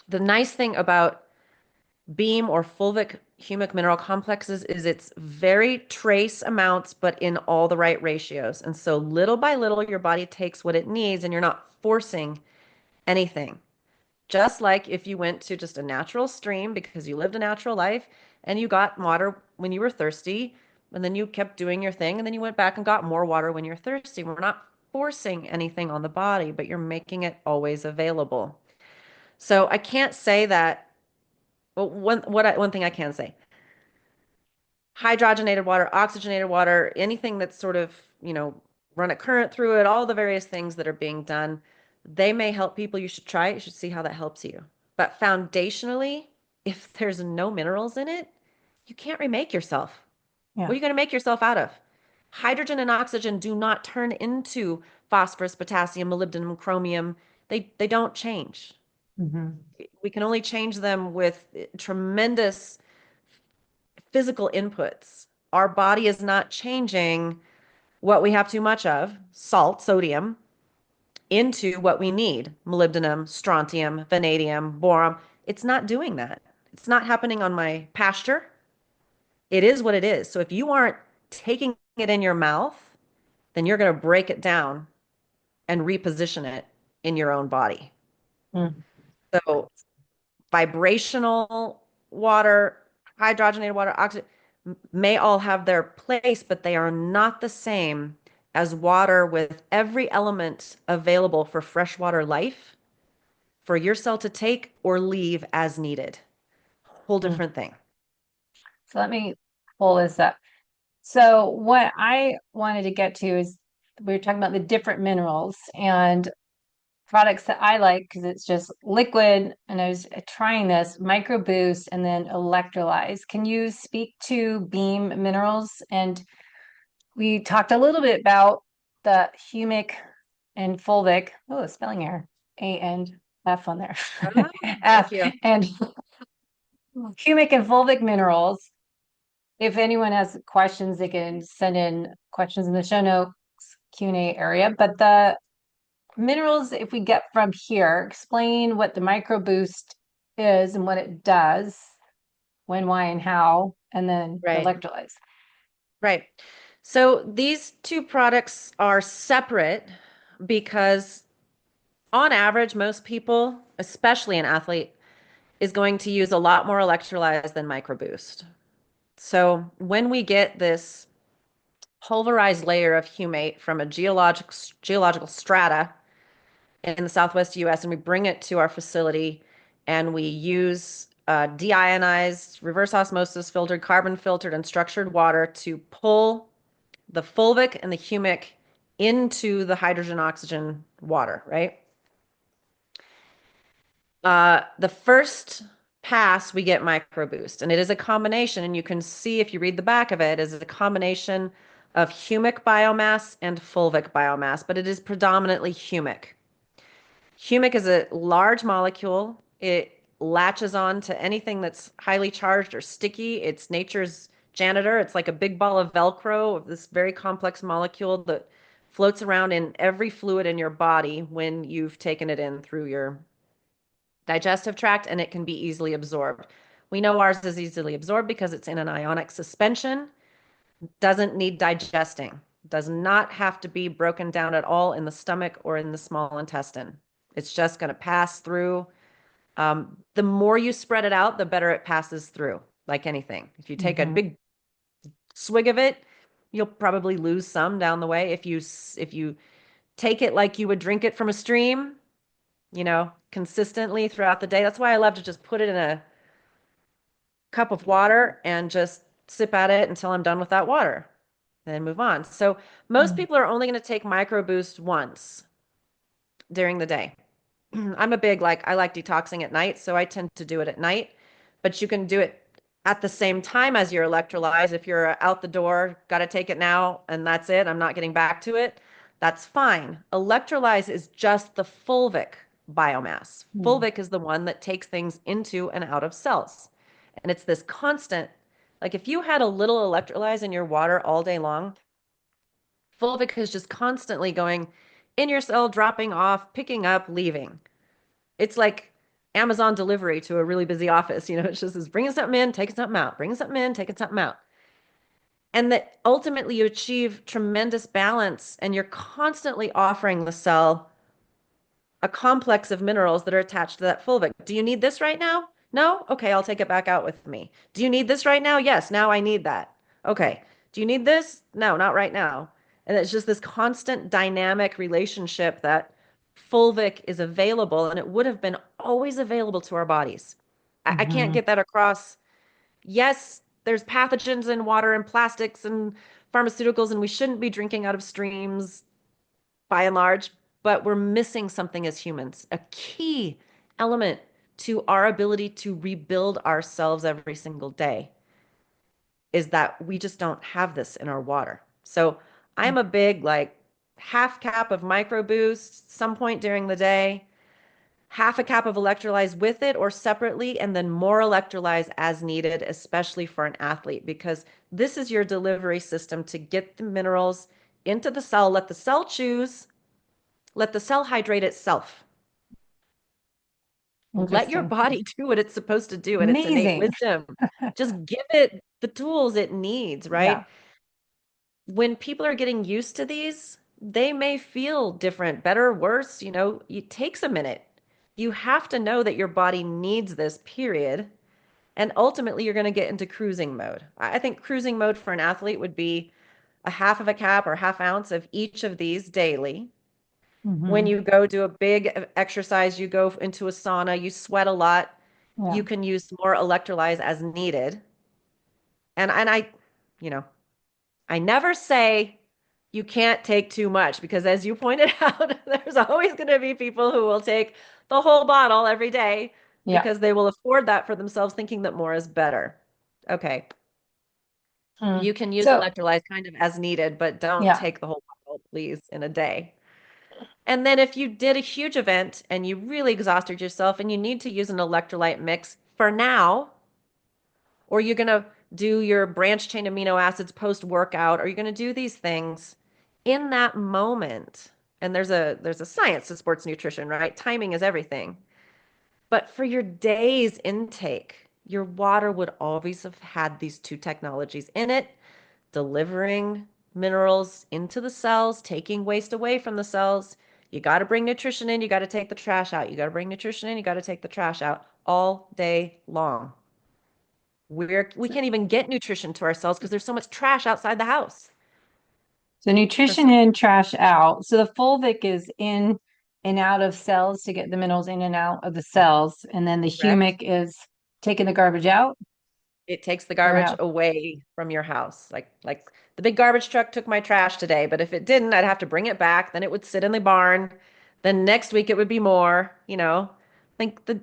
The nice thing about beam or fulvic humic mineral complexes is it's very trace amounts, but in all the right ratios. And so little by little, your body takes what it needs and you're not forcing anything. Just like if you went to just a natural stream because you lived a natural life and you got water when you were thirsty, and then you kept doing your thing, and then you went back and got more water when you're thirsty. We're not forcing anything on the body, but you're making it always available. So I can't say that. Well, one thing I can say, hydrogenated water, oxygenated water, anything that's sort of, run a current through it, all the various things that are being done, they may help people. You should try it. You should see how that helps you. But foundationally, if there's no minerals in it, you can't remake yourself. What Yeah. are you going to make yourself out of? Hydrogen and oxygen do not turn into phosphorus, potassium, molybdenum, chromium. They don't change. Hmm. We can only change them with tremendous physical inputs. Our body is not changing what we have too much of, salt, sodium, into what we need, molybdenum, strontium, vanadium, boron. It's not doing that. It's not happening on my pasture. It is what it is. So if you aren't taking it in your mouth, then you're going to break it down and reposition it in your own body. Mm, So vibrational water, hydrogenated water, oxygen may all have their place, but they are not the same as water with every element available for freshwater life for your cell to take or leave as needed. Whole mm. different thing. So let me pull this up. So what I wanted to get to is we were talking about the different minerals and products that I like because it's just liquid. And I was trying this micro boost and then electrolyze. Can you speak to beam minerals? And we talked a little bit about the humic and fulvic. Oh, spelling error. A and F on there. Oh, thank F you. and humic and fulvic minerals. If anyone has questions, they can send in questions in the show notes Q&A area. But the minerals, if we get from here, explain what the microboost is and what it does, when, why, and how, and then the Right, electrolytes. right. So these two products are separate because on average, most people, especially an athlete, is going to use a lot more electrolytes than microboost. So when we get this pulverized layer of humate from a geological strata in the Southwest US, and we bring it to our facility, and we use deionized, reverse osmosis filtered, carbon filtered, and structured water to pull the fulvic and the humic into the hydrogen oxygen water, right? The first pass, we get microboost, and it is a combination, and you can see if you read the back of it, is a combination of humic biomass and fulvic biomass, but it is predominantly humic. Humic is a large molecule. It latches on to anything that's highly charged or sticky. It's nature's janitor. It's like a big ball of Velcro of this very complex molecule that floats around in every fluid in your body when you've taken it in through your digestive tract, and it can be easily absorbed. We know ours is easily absorbed because it's in an ionic suspension, doesn't need digesting, does not have to be broken down at all in the stomach or in the small intestine. It's just going to pass through. The more you spread it out, the better it passes through, like anything. If you take a Mhm. big swig of it, you'll probably lose some down the way. If you take it like you would drink it from a stream, consistently throughout the day. That's why I love to just put it in a cup of water and just sip at it until I'm done with that water, and then move on. So most Mm. people are only going to take microboost once during the day. I'm a big I like detoxing at night, so I tend to do it at night. But you can do it at the same time as your electrolytes. If you're out the door, got to take it now, and that's it. I'm not getting back to it. That's fine. Electrolyze is just the fulvic biomass. Mm. Fulvic is the one that takes things into and out of cells. And it's this constant, like if you had a little electrolyze in your water all day long, fulvic is just constantly going in your cell, dropping off, picking up, leaving. It's like Amazon delivery to a really busy office. It's just this bringing something in, taking something out, bringing something in, taking something out. And that ultimately you achieve tremendous balance and you're constantly offering the cell a complex of minerals that are attached to that fulvic. Do you need this right now? No? Okay, I'll take it back out with me. Do you need this right now? Yes, now I need that. Okay. Do you need this? No, not right now. And it's just this constant dynamic relationship that fulvic is available and it would have been always available to our bodies. I can't Mhm. get that across. Yes, there's pathogens in water and plastics and pharmaceuticals, and we shouldn't be drinking out of streams by and large, but we're missing something as humans. A key element to our ability to rebuild ourselves every single day is that we just don't have this in our water. So I'm a big half cap of micro boost some point during the day, half a cap of electrolytes with it or separately, and then more electrolytes as needed, especially for an athlete, because this is your delivery system to get the minerals into the cell, let the cell choose, let the cell hydrate itself. Let your Interesting. body do what it's supposed to do and its innate Amazing. wisdom. Just give it the tools it needs, Yeah. right? when people are getting used to these, they may feel different, better, worse, it takes a minute. You have to know that your body needs this, period. And ultimately, you're going to get into cruising mode. I think cruising mode for an athlete would be a half of a cap or half ounce of each of these daily. When Hmm. you go do a big exercise, you go into a sauna, you sweat a lot, Yeah. you can use more electrolytes as needed. And you know, I never say you can't take too much because as you pointed out, there's always going to be people who will take the whole bottle every day Yeah. because they will afford that for themselves, thinking that more is better. Okay. Mm. You can use So, electrolytes kind of as needed, but don't yeah. take the whole bottle, please, in a day. And then if you did a huge event and you really exhausted yourself and you need to use an electrolyte mix for now, or you're going to do your branch chain amino acids post workout, or you're going to do these things in that moment. And there's a science to sports nutrition, right? Timing is everything. But for your day's intake, your water would always have had these two technologies in it, delivering minerals into the cells, taking waste away from the cells. You got to bring nutrition in, you got to take the trash out. You got to bring nutrition in, you got to take the trash out all day long. We So, can't even get nutrition to ourselves because there's so much trash outside the house. so For nutrition some, in, trash out. So the fulvic is in and out of cells to get the minerals in and out of the cells. And then the correct? humic is taking the garbage out It takes the or garbage how? away from your house. Like the big garbage truck took my trash today, but if it didn't, I'd have to bring it back. Then it would sit in the barn. Then next week it would be more. I think the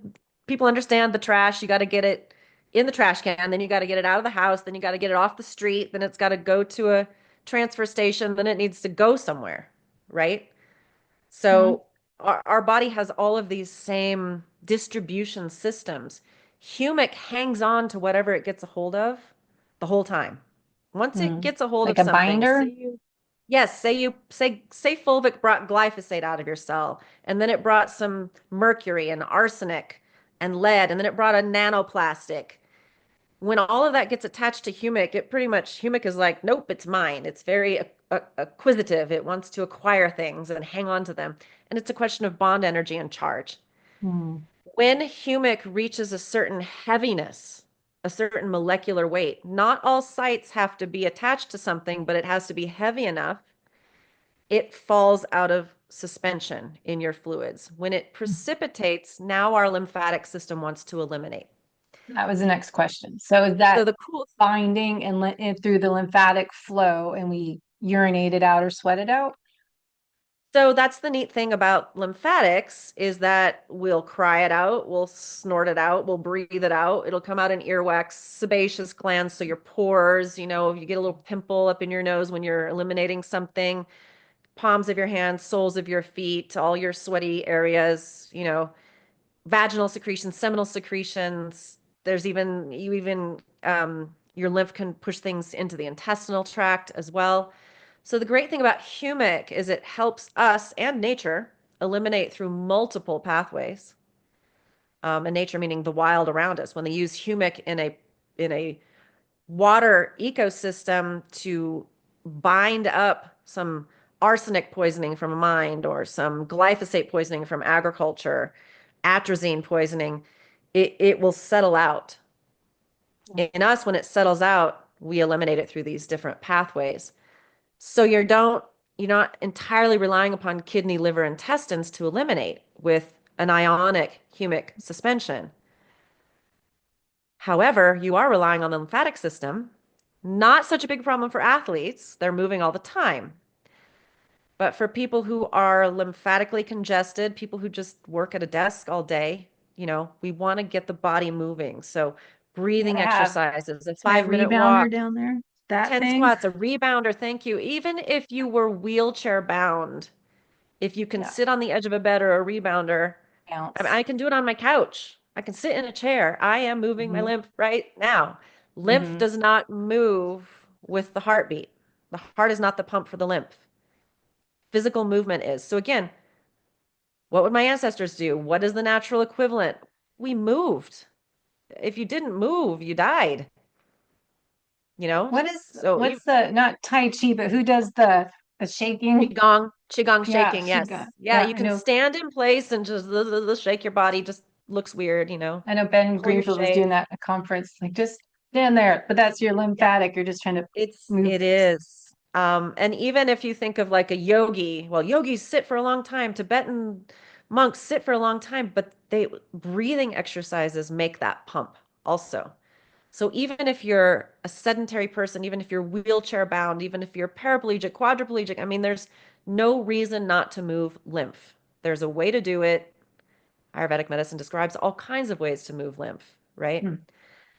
people understand the trash. You got to get it in the trash can, then you got to get it out of the house, then you got to get it off the street, then it's got to go to a transfer station, then it needs to go somewhere, right? Mhm. So our body has all of these same distribution systems. Humic hangs on to whatever it gets a hold of the whole time. Once it Mm. gets a hold Like of a something, binder? say Fulvic brought glyphosate out of your cell, and then it brought some mercury and arsenic and lead, and then it brought a nanoplastic. When all of that gets attached to humic, humic is like, nope, it's mine. It's very acquisitive. It wants to acquire things and hang on to them. And it's a question of bond energy and charge. Mm. When humic reaches a certain heaviness, a certain molecular weight, not all sites have to be attached to something, but it has to be heavy enough. It falls out of suspension in your fluids. When it precipitates, now our lymphatic system wants to eliminate. That was the next question. So is So that the cool binding and through the lymphatic flow and we urinate it out or sweat it out? So that's the neat thing about lymphatics is that we'll cry it out, we'll snort it out, we'll breathe it out. It'll come out in earwax, sebaceous glands, so your pores, if you get a little pimple up in your nose when you're eliminating something, palms of your hands, soles of your feet, all your sweaty areas, vaginal secretions, seminal secretions. There's even you even your lymph can push things into the intestinal tract as well. So the great thing about humic is it helps us and nature eliminate through multiple pathways. And nature meaning the wild around us. When they use humic in a water ecosystem to bind up some arsenic poisoning from a mine or some glyphosate poisoning from agriculture, atrazine poisoning, it will settle out. In us, when it settles out, we eliminate it through these different pathways. So you're not entirely relying upon kidney, liver, intestines to eliminate with an ionic humic suspension. However, you are relying on the lymphatic system. Not such a big problem for athletes. They're moving all the time. But for people who are lymphatically congested, people who just work at a desk all day, we want to get the body moving. So breathing Gotta have. exercises, a It's my 5-minute rebounder walk, down there. That 10 thing? squats, a rebounder, thank you. Even if you were wheelchair bound, if you can Yeah. sit on the edge of a bed or a rebounder, I mean, Counts. I can do it on my couch. I can sit in a chair. I am moving my Hmm. lymph right now. Lymph Hmm. does not move with the heartbeat. The heart is not the pump for the lymph. Physical movement is. So again, what would my ancestors do? What is the natural equivalent? We moved. If you didn't move, you died. you know? What is So even what's the not Tai Chi, but who does the shaking? qigong Yeah, shaking, she yes. got. Yeah, Yeah, you I can know. stand in place and just shake your body, just looks weird, you know. I know Ben Pull your Greenfield was doing shape. that at a conference. Like just stand there, but that's your Yeah. lymphatic. You're just trying to move. It is. And even if you think of like a yogi, well, yogis sit for a long time, Tibetan monks sit for a long time, but they breathing exercises make that pump also. So even if you're a sedentary person, even if you're wheelchair bound, even if you're paraplegic, quadriplegic, I mean, there's no reason not to move lymph. There's a way to do it. Ayurvedic medicine describes all kinds of ways to move lymph, right? Hmm.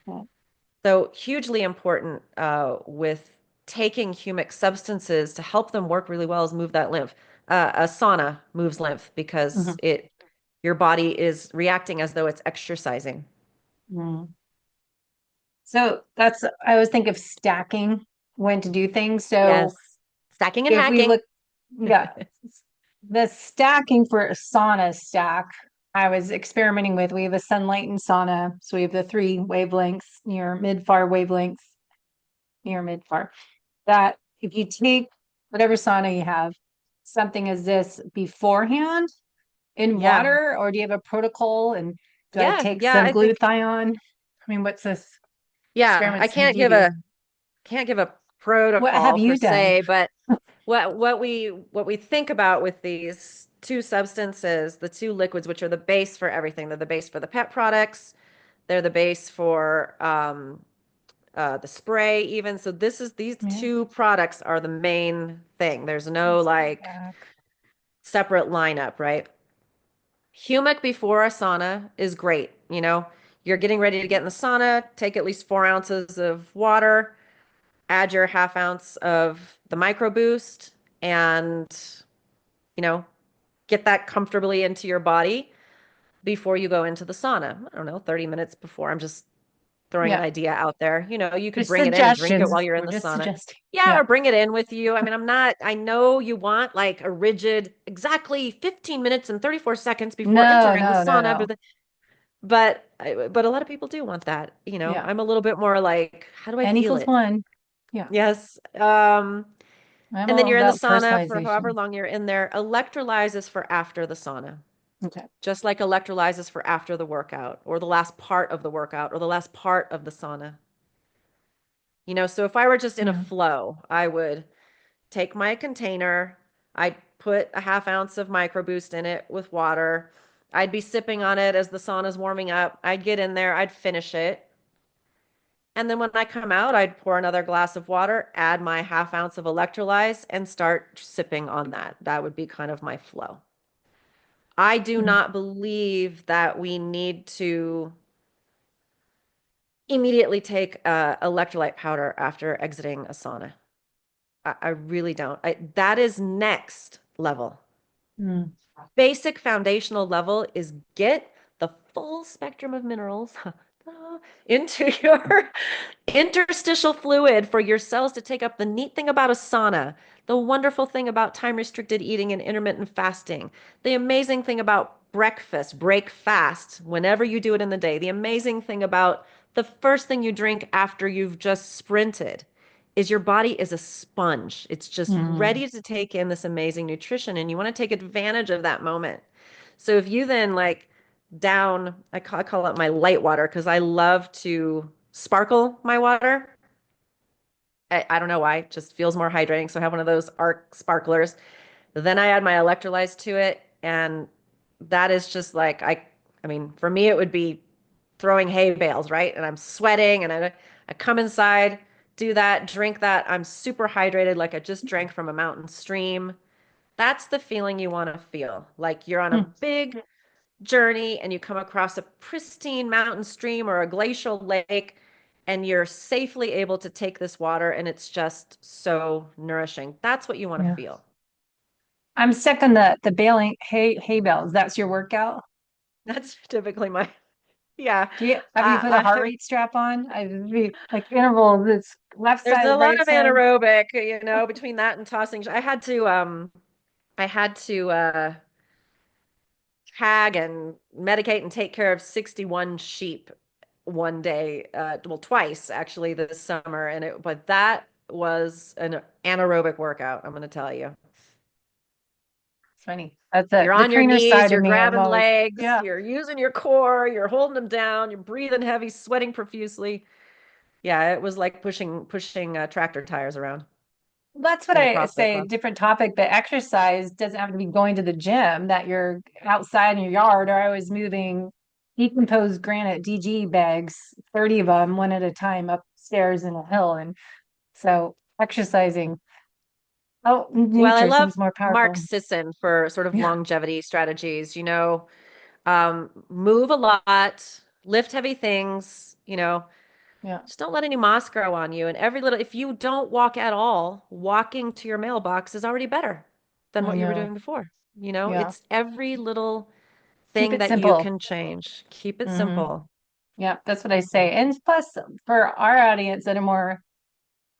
Yeah. So hugely important with taking humic substances to help them work really well is move that lymph. A sauna moves lymph because Mhm. your body is reacting as though it's exercising. Mhm. So that's I always think of stacking when to do things. So Yes. Stacking and if we hacking. look, yeah, the stacking for a sauna stack, I was experimenting with. We have a sunlight sauna, so we have the three wavelengths near mid-far wavelengths near mid-far. That if you take whatever sauna you have, something as this beforehand in Yeah. water, or do you have a protocol? And do I Yeah. take Yeah. some I think, glutathione? I mean, what's this yeah, I experiments did you do? can't give a What have protocol per you done? se, but what we think about with these two substances, the two liquids, which are the base for everything, they're the base for the pet products, they're the base for the spray even. So these Yeah, two products are the main thing. There's no let's go like back. separate lineup, right? Humic before a sauna is great. You know, you're getting ready to get in the sauna, take at least 4 ounces of water, add your half ounce of the micro boost, and, you know, get that comfortably into your body before you go into the sauna. I don't know, 30 minutes before. I'm just throwing an Yeah, idea out there. You know, you could just bring it in and drink it suggestions. while you're in We're the just sauna. suggesting. Yeah, Yeah. or bring it in with you. I mean, I know you want like a rigid, exactly 15 minutes and 34 seconds before No, entering the no, no, sauna, no. but a lot of people do want that. You know, Yeah. I'm a little bit more like, how do I N feel equals it? one. Yeah. Yes. I'm And then all you're in the about sauna for however personalization. long you're in there. Electrolyzes for after the sauna, Okay. just like electrolyzes for after the workout or the last part of the workout or the last part of the sauna. You know, so if I were just in a Yeah. flow, I would take my container, I'd put a half ounce of micro boost in it with water. I'd be sipping on it as the sauna's warming up. I'd get in there, I'd finish it. And then when I come out, I'd pour another glass of water, add my half ounce of electrolytes, and start sipping on that. That would be kind of my flow. I do Yeah. not believe that we need to immediately take electrolyte powder after exiting a sauna. I really don't. That is next level. Mm. Basic foundational level is get the full spectrum of minerals into your interstitial fluid for your cells to take up. The neat thing about a sauna, the wonderful thing about time restricted eating and intermittent fasting, the amazing thing about breakfast, break fast whenever you do it in the day, the amazing thing about the first thing you drink after you've just sprinted is your body is a sponge. It's just Mm. ready to take in this amazing nutrition, and you want to take advantage of that moment. So if you then like down, I call it my light water because I love to sparkle my water. I don't know why, it just feels more hydrating. So I have one of those arc sparklers. Then I add my electrolytes to it, and that is just like I mean, for me it would be throwing hay bales, right? And I'm sweating, and I come inside, do that, drink that. I'm super hydrated, like I just drank from a mountain stream. That's the feeling you want to feel. Like you're on a Mm. big journey and you come across a pristine mountain stream or a glacial lake and you're safely able to take this water and it's just so nourishing. That's what you want to Yeah. feel. I'm stuck on the baling hay bales. That's your workout. That's typically my, yeah. Do you have you put a heart rate strap on? Like intervals, it's left There's side, a lot right of side. anaerobic, you know, between that and tossing. I had to tag and medicate and take care of 61 sheep one day, well, twice actually this summer, but that was an anaerobic workout, I'm going to tell you. It's funny. That's You're the on your trainer knees, side of you're me. I'm grabbing always, legs, yeah. you're using your core, you're holding them down, you're breathing heavy, sweating profusely. Yeah, it was like pushing tractor tires around That's what in a I CrossFit say, club. different topic, but exercise doesn't have to be going to the gym, that you're outside in your yard, or I was moving decomposed granite DG bags, 30 of them, one at a time upstairs in a hill. And so exercising, oh, Well, I love nutrition's more Mark powerful. Sisson for sort of Yeah, longevity strategies. Move a lot, lift heavy things, yeah, just don't let any moss grow on you. And if you don't walk at all, walking to your mailbox is already better than I what you were know. doing before. Yeah. It's every little Keep thing it that you simple. can change. Keep it Hmm. simple. Yeah, that's what I say. And plus, for our audience that are more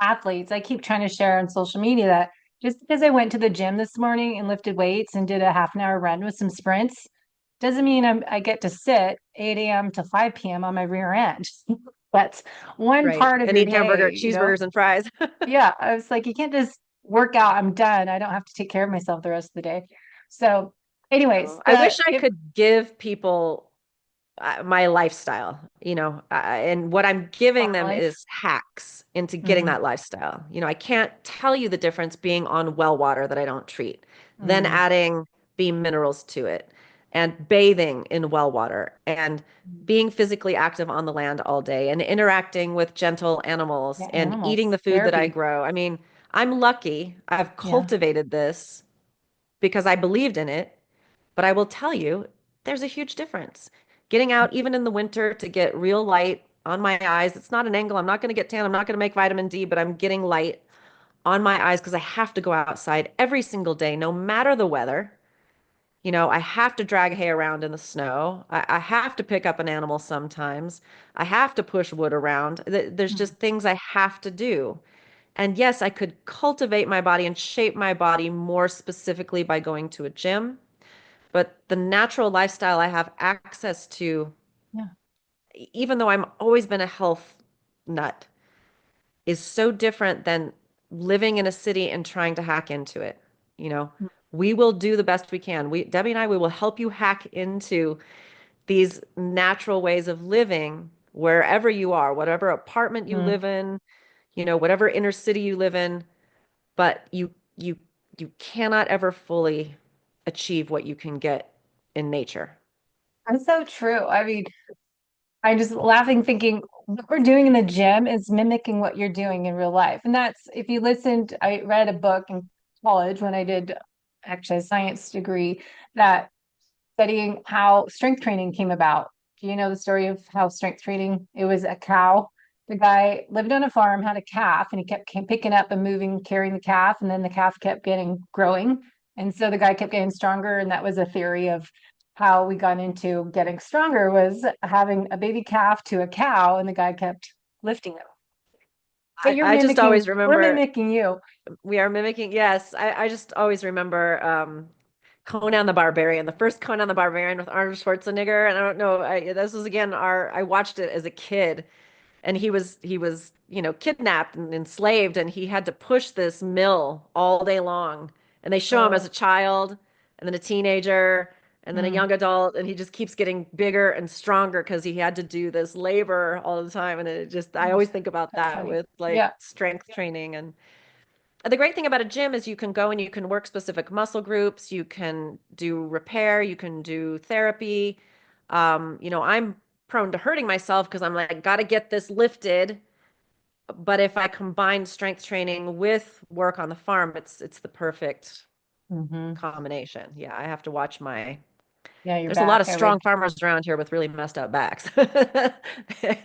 athletes, I keep trying to share on social media that just because I went to the gym this morning and lifted weights and did a half an hour run with some sprints doesn't mean I get to sit 8 a.m. to 5 p.m. on my rear end. That's one Right. part of And your eat hamburger, day, you know? cheeseburgers, and fries. Yeah, I was like, you can't just work out, I'm done. I don't have to take care of myself the rest of the day. So, anyways, Oh, I wish I if could give people my lifestyle, and what I'm giving farm them life. is hacks into getting Mm-hmm. that lifestyle. I can't tell you the difference being on well water that I don't treat, then Mm-hmm. adding B minerals to it, and bathing in well water, and being physically active on the land all day, and interacting with gentle animals, Yeah, and eating animals, the food that I therapy. grow. I mean, I'm lucky. I've Yeah. cultivated this because I believed in it. But I will tell you, there's a huge difference. Getting out, even in the winter, to get real light on my eyes. It's not an angle. I'm not going to get tan. I'm not going to make vitamin D, but I'm getting light on my eyes because I have to go outside every single day, no matter the weather. I have to drag hay around in the snow. I have to pick up an animal sometimes. I have to push wood around. There's Mm. just things I have to do. And yes, I could cultivate my body and shape my body more specifically by going to a gym. But the natural lifestyle I have access to, Yeah. even though I'm always been a health nut, is so different than living in a city and trying to hack into it. You know, Mm. we will do the best we can. Debbie and I, we will help you hack into these natural ways of living wherever you are, whatever apartment you Mm. live in, whatever inner city you live in, but you cannot ever fully achieve what you can get in nature. That's so true. I mean, I'm just laughing, thinking what we're doing in the gym is mimicking what you're doing in real life. And that's if you listened, I read a book in college when I did actually a science degree that studying how strength training came about. Do you know the story of how strength training? It was a cow. The guy lived on a farm, had a calf, and he kept picking up and moving, carrying the calf, and then the calf kept getting growing. And so the guy kept getting stronger, and that was a theory of how we got into getting stronger was having a baby calf to a cow, and the guy kept lifting them. But I just always we're remember mimicking you. we are mimicking, yes, I just always remember Conan the Barbarian, the first Conan the Barbarian with Arnold Schwarzenegger. And I don't know, this was again I watched it as a kid, and he was kidnapped and enslaved, and he had to push this mill all day long. And they show him as a Oh, child, and then a teenager, and then a mm, young adult, and he just keeps getting bigger and stronger because he had to do this labor all the time. And I always think about that's that funny. with like Yeah. strength training. And the great thing about a gym is you can go and you can work specific muscle groups, you can do repair, you can do therapy. I'm prone to hurting myself because I'm like, gotta get this lifted. But if I combine strength training with work on the farm, it's the perfect Hmm. combination. Yeah, I have to watch my. Yeah, you're There's a lot back. of I strong would. farmers around here with really messed up backs.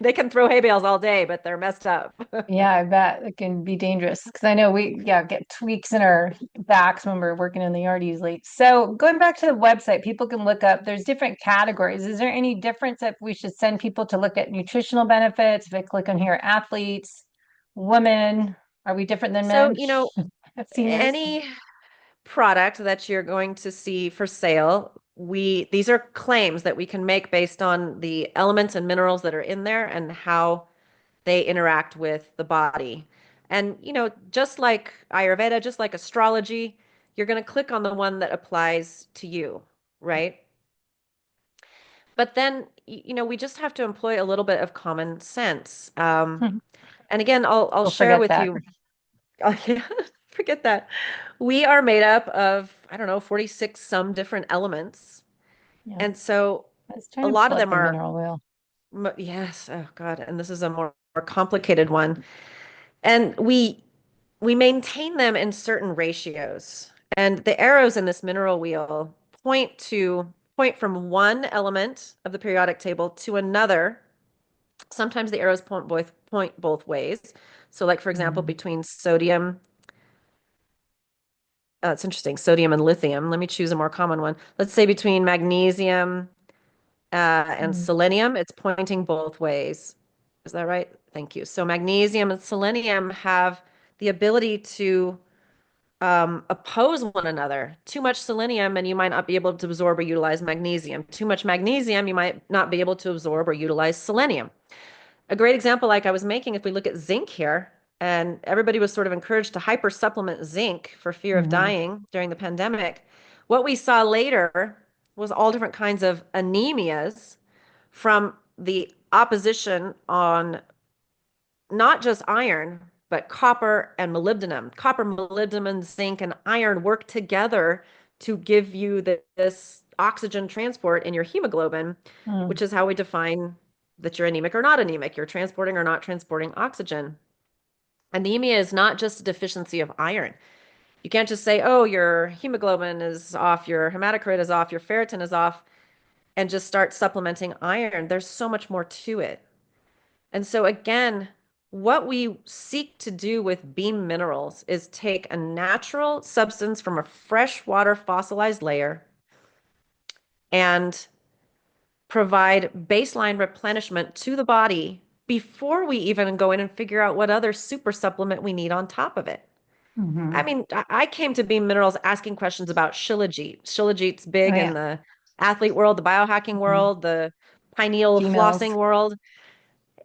They can throw hay bales all day, but they're messed up. Yeah, I bet it can be dangerous because I know we, yeah, get tweaks in our backs when we're working in the yard easily. So going back to the website, people can look up, there's different categories. Is there any difference if we should send people to look at nutritional benefits? If I click on here, athletes, women, are we different than So, men? Seniors? any product that you're going to see for sale, these are claims that we can make based on the elements and minerals that are in there and how they interact with the body. And, just like Ayurveda, just like astrology, you're going to click on the one that applies to you, right? But then, we just have to employ a little bit of common sense. And again, I'll We'll share forget with that. you. Oh, yeah, forget that. We are made up of, I don't know, 46 some different elements. Yeah. And so I was a trying to lot pull of up them the are, mineral wheel. yes, oh God, and this is a more complicated one. And we maintain them in certain ratios. And the arrows in this mineral wheel point from one element of the periodic table to another. Sometimes the arrows point both ways. So like for example, Mhm. between sodium, it's interesting, sodium and lithium. Let me choose a more common one. Let's say between magnesium and Mm. selenium, it's pointing both ways. Is that right? Thank you. So magnesium and selenium have the ability to oppose one another. Too much selenium, and you might not be able to absorb or utilize magnesium. Too much magnesium, you might not be able to absorb or utilize selenium. A great example, like I was making, if we look at zinc here, and everybody was sort of encouraged to hyper supplement zinc for fear of Mhm. dying during the pandemic. What we saw later was all different kinds of anemias from the opposition on not just iron, but copper and molybdenum. Copper, molybdenum, zinc, and iron work together to give you this oxygen transport in your hemoglobin, Mm. which is how we define that you're anemic or not anemic, you're transporting or not transporting oxygen. Anemia is not just a deficiency of iron. You can't just say, oh, your hemoglobin is off, your hematocrit is off, your ferritin is off, and just start supplementing iron. There's so much more to it. And so, again, what we seek to do with beam minerals is take a natural substance from a freshwater fossilized layer and provide baseline replenishment to the body before we even go in and figure out what other super supplement we need on top of it. I Mhm. mean, I came to Beam Minerals asking questions about Shilajit. Shilajit's Oh big in yeah. the athlete world, the biohacking Mhm. world, the pineal Females. flossing world.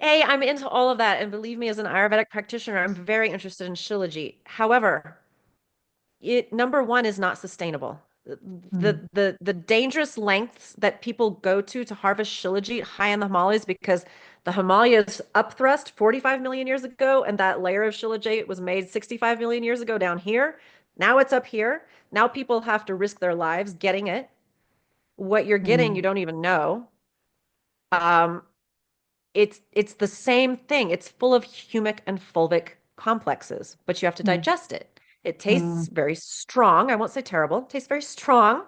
Hey, I'm into all of that. And believe me, as an Ayurvedic practitioner, I'm very interested in Shilajit. However, it number one is not sustainable. Mm. The dangerous lengths that people go to harvest Shilajit high in the Himalayas because the Himalayas upthrust 45 million years ago, and that layer of Shilajit was made 65 million years ago down here. Now it's up here. Now people have to risk their lives getting it. What you're getting, you Mm. don't even know. Um, it's the same thing. It's full of humic and fulvic complexes, but you have to Mm. digest it. It tastes Mm. very strong. I won't say terrible. It tastes very strong.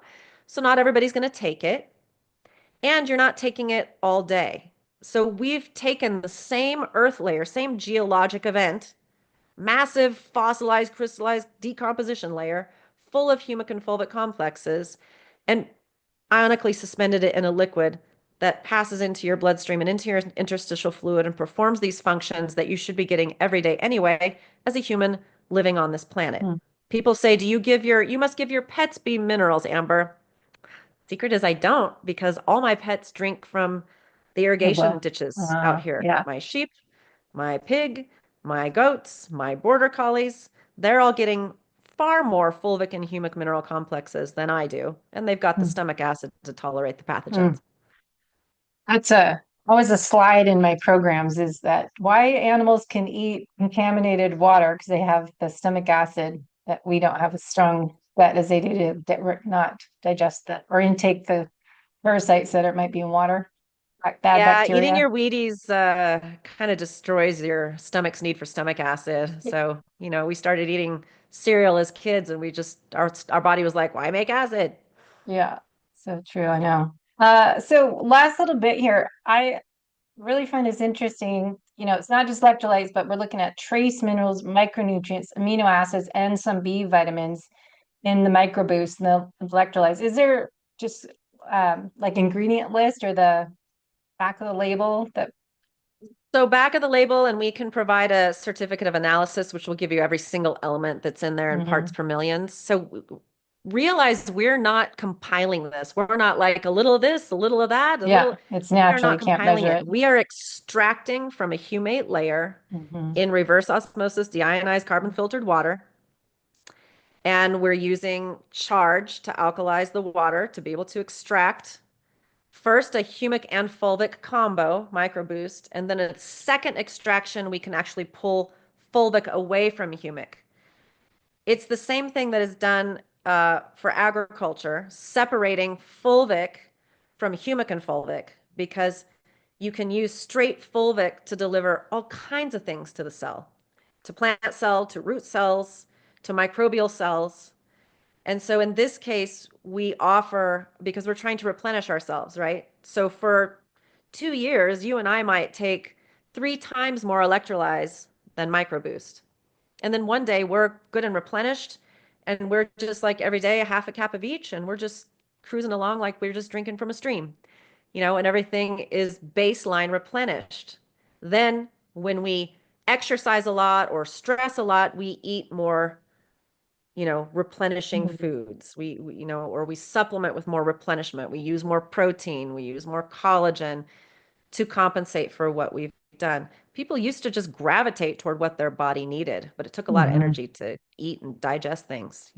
So not everybody's going to take it, and you're not taking it all day. So we've taken the same earth layer, same geologic event, massive fossilized, crystallized decomposition layer full of humic and fulvic complexes, and ionically suspended it in a liquid that passes into your bloodstream and into your interstitial fluid and performs these functions that you should be getting every day anyway as a human living on this planet. Mm. People say, you must give your pets B minerals, Amber. Secret is I don't because all my pets drink from the The irrigation well. ditches out here. Yeah. My sheep, my pig, my goats, my border collies, they're all getting far more fulvic and humic mineral complexes than I do, and they've got the Mm. stomach acid to tolerate the Mm. pathogens. That's a always a slide in my programs is that why animals can eat contaminated water because they have the stomach acid that we don't have as strong that as they do to not digest that or intake the parasites that it might be in water, like bad Yeah, eating bacteria. your Wheaties kind of destroys your stomach's need for stomach acid. So, we started eating cereal as kids and we just our body was like, why make acid? Yeah, so true. I know. So last little bit here. I really find this interesting. It's not just electrolytes, but we're looking at trace minerals, micronutrients, amino acids, and some B vitamins in the microboost and the electrolytes. Is there just like ingredient list or the back of the label that So back of the label, and we can provide a certificate of analysis, which will give you every single element that's in there in parts Mhm. per million. So realize we're not compiling this. We're not like a little of this, a little of that, a Yeah, little. it's We are natural. not You can't compiling measure it. it. We are extracting from a humate layer Hmm. in reverse osmosis, deionized carbon filtered water. And we're using charge to alkalize the water to be able to extract first a humic and fulvic combo microboost, and then a second extraction, we can actually pull fulvic away from humic. It's the same thing that is done for agriculture, separating fulvic from humic and fulvic, because you can use straight fulvic to deliver all kinds of things to the cell, to plant cell, to root cells, to microbial cells. And so in this case, we offer, because we're trying to replenish ourselves, right? So for 2 years, you and I might take 3 times more electrolytes than microboost. And then one day we're good and replenished, and we're just like every day a half a cap of each, and we're just cruising along like we're just drinking from a stream, and everything is baseline replenished. Then when we exercise a lot or stress a lot, we eat more, replenishing foods. Or we supplement with more replenishment. We use more protein, we use more collagen to compensate for what we've done. People used to just gravitate toward what their body needed, but it took a lot of Hmm. energy to eat and digest things.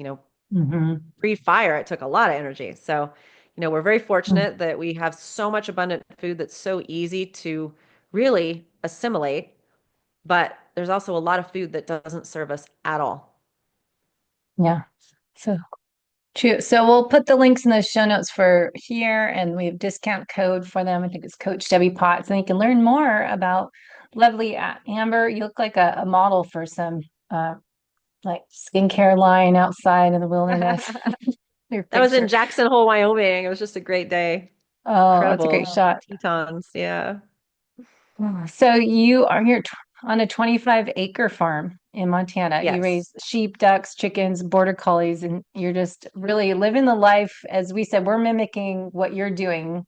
Hmm. Breathe fire, it took a lot of energy. So, we're very fortunate that we have so much abundant food that's so easy to really assimilate, but there's also a lot of food that doesn't serve us at all. Yeah. So true. So we'll put the links in the show notes for here, and we have discount code for them. I think it's Coach Debbie Potts, and you can learn more about lovely Amber. You look like a model for some uh, like skincare line outside in the wilderness. Your That was in picture. Jackson Hole, Wyoming. It was just a great day. Oh, that's a great Incredible shot. Tetons. Yeah. So you are here on a 25-acre farm in Montana. You raise Yes. sheep, ducks, chickens, border collies, and you're just really living the life. As we said, we're mimicking what you're doing.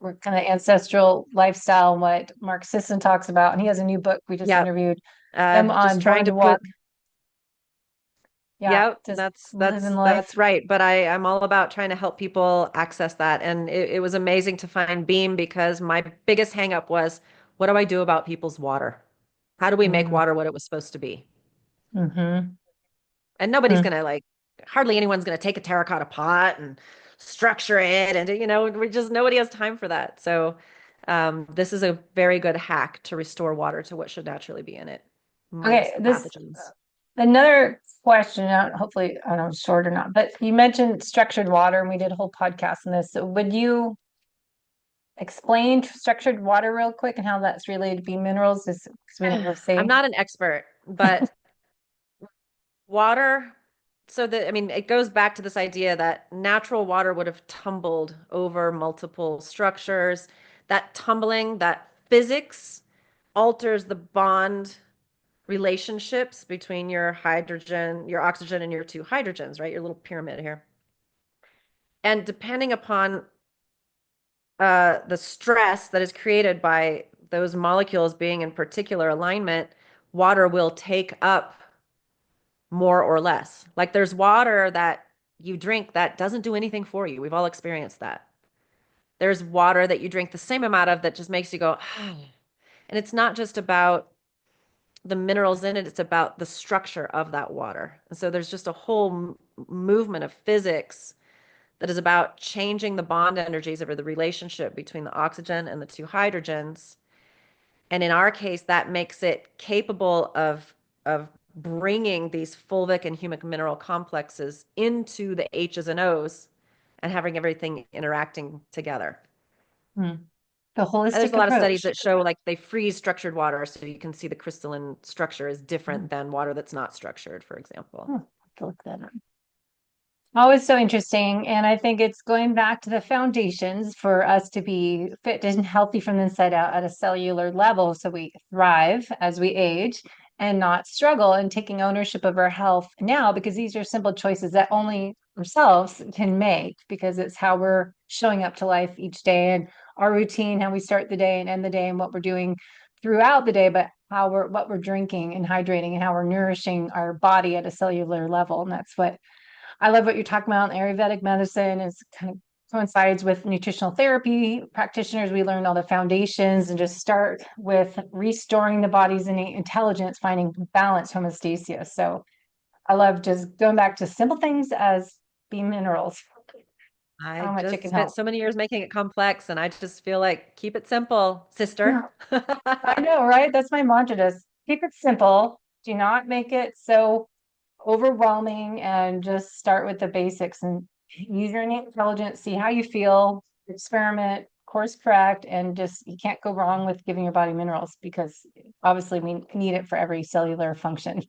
We're kind of ancestral lifestyle, what Mark Sisson talks about. And he has a new book. We just Yep. interviewed him Just on trying Born to to Walk. put, Yeah, yep, just that's living that's life. that's right. But I'm all about trying to help people access that. And it was amazing to find Beam because my biggest hang up was, what do I do about people's water? How do we make Mm-hmm. water what it was supposed to be? Mm-hmm. And nobody's gonna like, hardly anyone's gonna take a terracotta pot and structure it, and we just, nobody has time for that. So this is a very good hack to restore water to what should naturally be in it, minus Okay, the this pathogens. another question, hopefully, I don't know, short or not, but you mentioned structured water, and we did a whole podcast on this. So would you explain structured water real quick and how that's related to being minerals? Because we don't really I'm say. not an expert, but water, so that, I mean, it goes back to this idea that natural water would have tumbled over multiple structures. That tumbling, that physics alters the bond relationships between your hydrogen, your oxygen, and your two hydrogens, right? Your little pyramid here. And depending upon the stress that is created by those molecules being in particular alignment, water will take up more or less. Like there's water that you drink that doesn't do anything for you. We've all experienced that. There's water that you drink the same amount of that just makes you go, ah. And it's not just about the minerals in it, it's about the structure of that water. And so there's just a whole movement of physics that is about changing the bond energies of the relationship between the oxygen and the two hydrogens. And in our case, that makes it capable of bringing these fulvic and humic mineral complexes into the H's and O's and having everything interacting together. Hmm. The And there's holistic a lot of studies approach. that show like they freeze structured water so you can see the crystalline structure is Hmm. different than water that's not structured, for example. Huh, have to look that up. Always so interesting. And I think it's going back to the foundations for us to be fit and healthy from the inside out at a cellular level so we thrive as we age and not struggle and taking ownership of our health now, because these are simple choices that only ourselves can make, because it's how we're showing up to life each day and our routine, how we start the day and end the day, and what we're doing throughout the day, but what we're drinking and hydrating and how we're nourishing our body at a cellular level. And that's what I love what you're talking about in Ayurvedic medicine. It's kind of coincides with nutritional therapy practitioners. We learn all the foundations and just start with restoring the body's innate intelligence, finding balance, homeostasis. So I love just going back to simple things as being minerals, I how much it just can spent help. so many years making it complex, and I just feel like keep it simple, Yeah, sister. I know, right? That's my mantra. Just keep it simple. Do not make it so overwhelming and just start with the basics and use your innate intelligence, see how you feel, experiment, course correct, and just you can't go wrong with giving your body minerals because obviously we need it for every cellular function.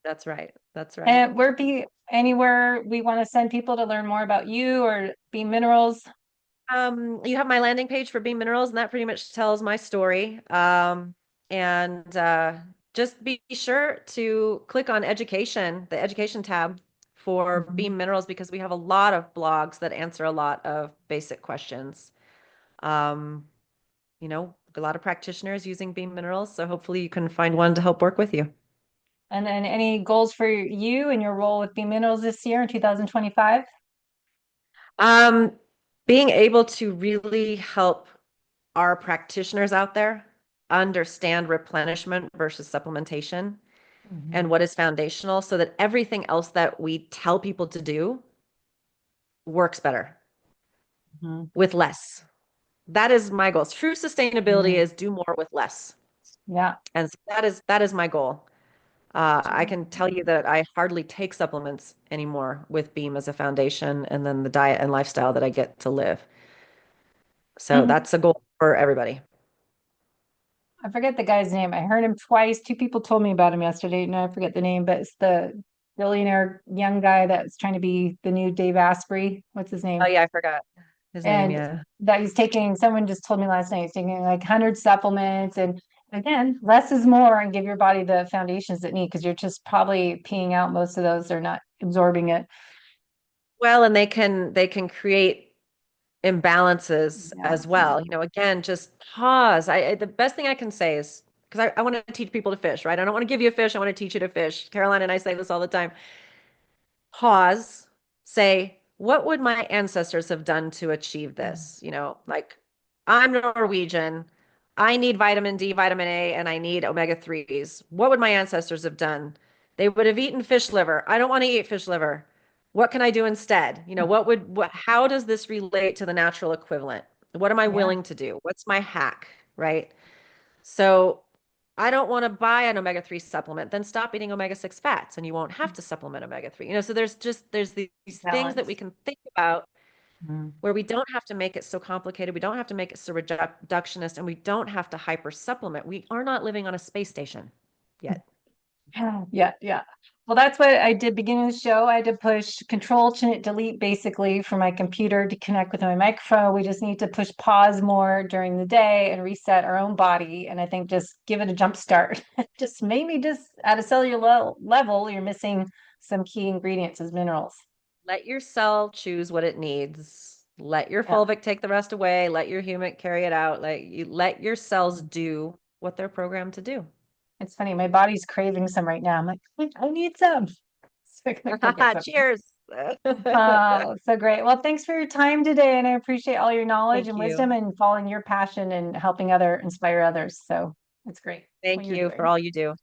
That's right. That's right. And where be anywhere we want to send people to learn more about you or be minerals? You have my landing page for Beam Minerals, and that pretty much tells my story. And just be sure to click on education, the education tab for Mhm. Beam Minerals, because we have a lot of blogs that answer a lot of basic questions. Um, a lot of practitioners using Beam Minerals, so hopefully you can find one to help work with you. And then any goals for you and your role with B Minerals this year in 2025? Um, Being able to really help our practitioners out there understand replenishment versus supplementation and Mhm. what is foundational so that everything else that we tell people to do works better Mhm. with less. That is my goal. True sustainability Mhm. is do more with less. Yeah. And so that is my goal. I can tell you that I hardly take supplements anymore with Beam as a foundation and then the diet and lifestyle that I get to live. So Mhm. that's a goal for everybody. I forget the guy's name. I heard him twice. Two people told me about him yesterday. No, I forget the name, but it's the billionaire young guy that's trying to be the new Dave Asprey. What's his Oh name? yeah, I forgot his name. And Yeah. that he's taking, someone just told me last night, he's taking like 100 supplements. And again, less is more and give your body the foundations it need because you're just probably peeing out most of those. They're not absorbing it. Well, and they can create imbalances as Balances. well. Again, just pause. The best thing I can say is because I want to teach people to fish, right? I don't want to give you a fish. I want to teach you to fish. Caroline and I say this all the time. Pause, say, what would my ancestors have done to achieve this? Like I'm Norwegian. I need vitamin D, vitamin A, and I need omega 3s. What would my ancestors have done? They would have eaten fish liver. I don't want to eat fish liver. What can I do instead? How does this relate to the natural equivalent? What am I Yeah. willing to do? What's my hack, right? So I don't want to buy an omega-3 supplement, then stop eating omega-6 fats and you won't have to supplement omega-3. So there's these things that we Balance. can think about Mhm. where we don't have to make it so complicated. We don't have to make it so reductionist and we don't have to hyper supplement. We are not living on a space station yet. Yeah, yeah. Well, that's what I did beginning of the show. I had to push control, delete basically for my computer to connect with my microphone. We just need to push pause more during the day and reset our own body. And I think just give it a jump start. Just maybe just at a cellular level, you're missing some key ingredients as minerals. Let your cell choose what it needs. Let your Yeah. fulvic take the rest away. Let your humic carry it out. Let your cells do what they're programmed to do. It's funny. My body's craving some right now. I'm like, I need some. So I'm gonna go get some. Cheers. Oh, so great. Well, thanks for your time today, and I appreciate all your knowledge Thank and wisdom you. and following your passion and helping inspire others. So it's great what Thank you're you for doing. all you do.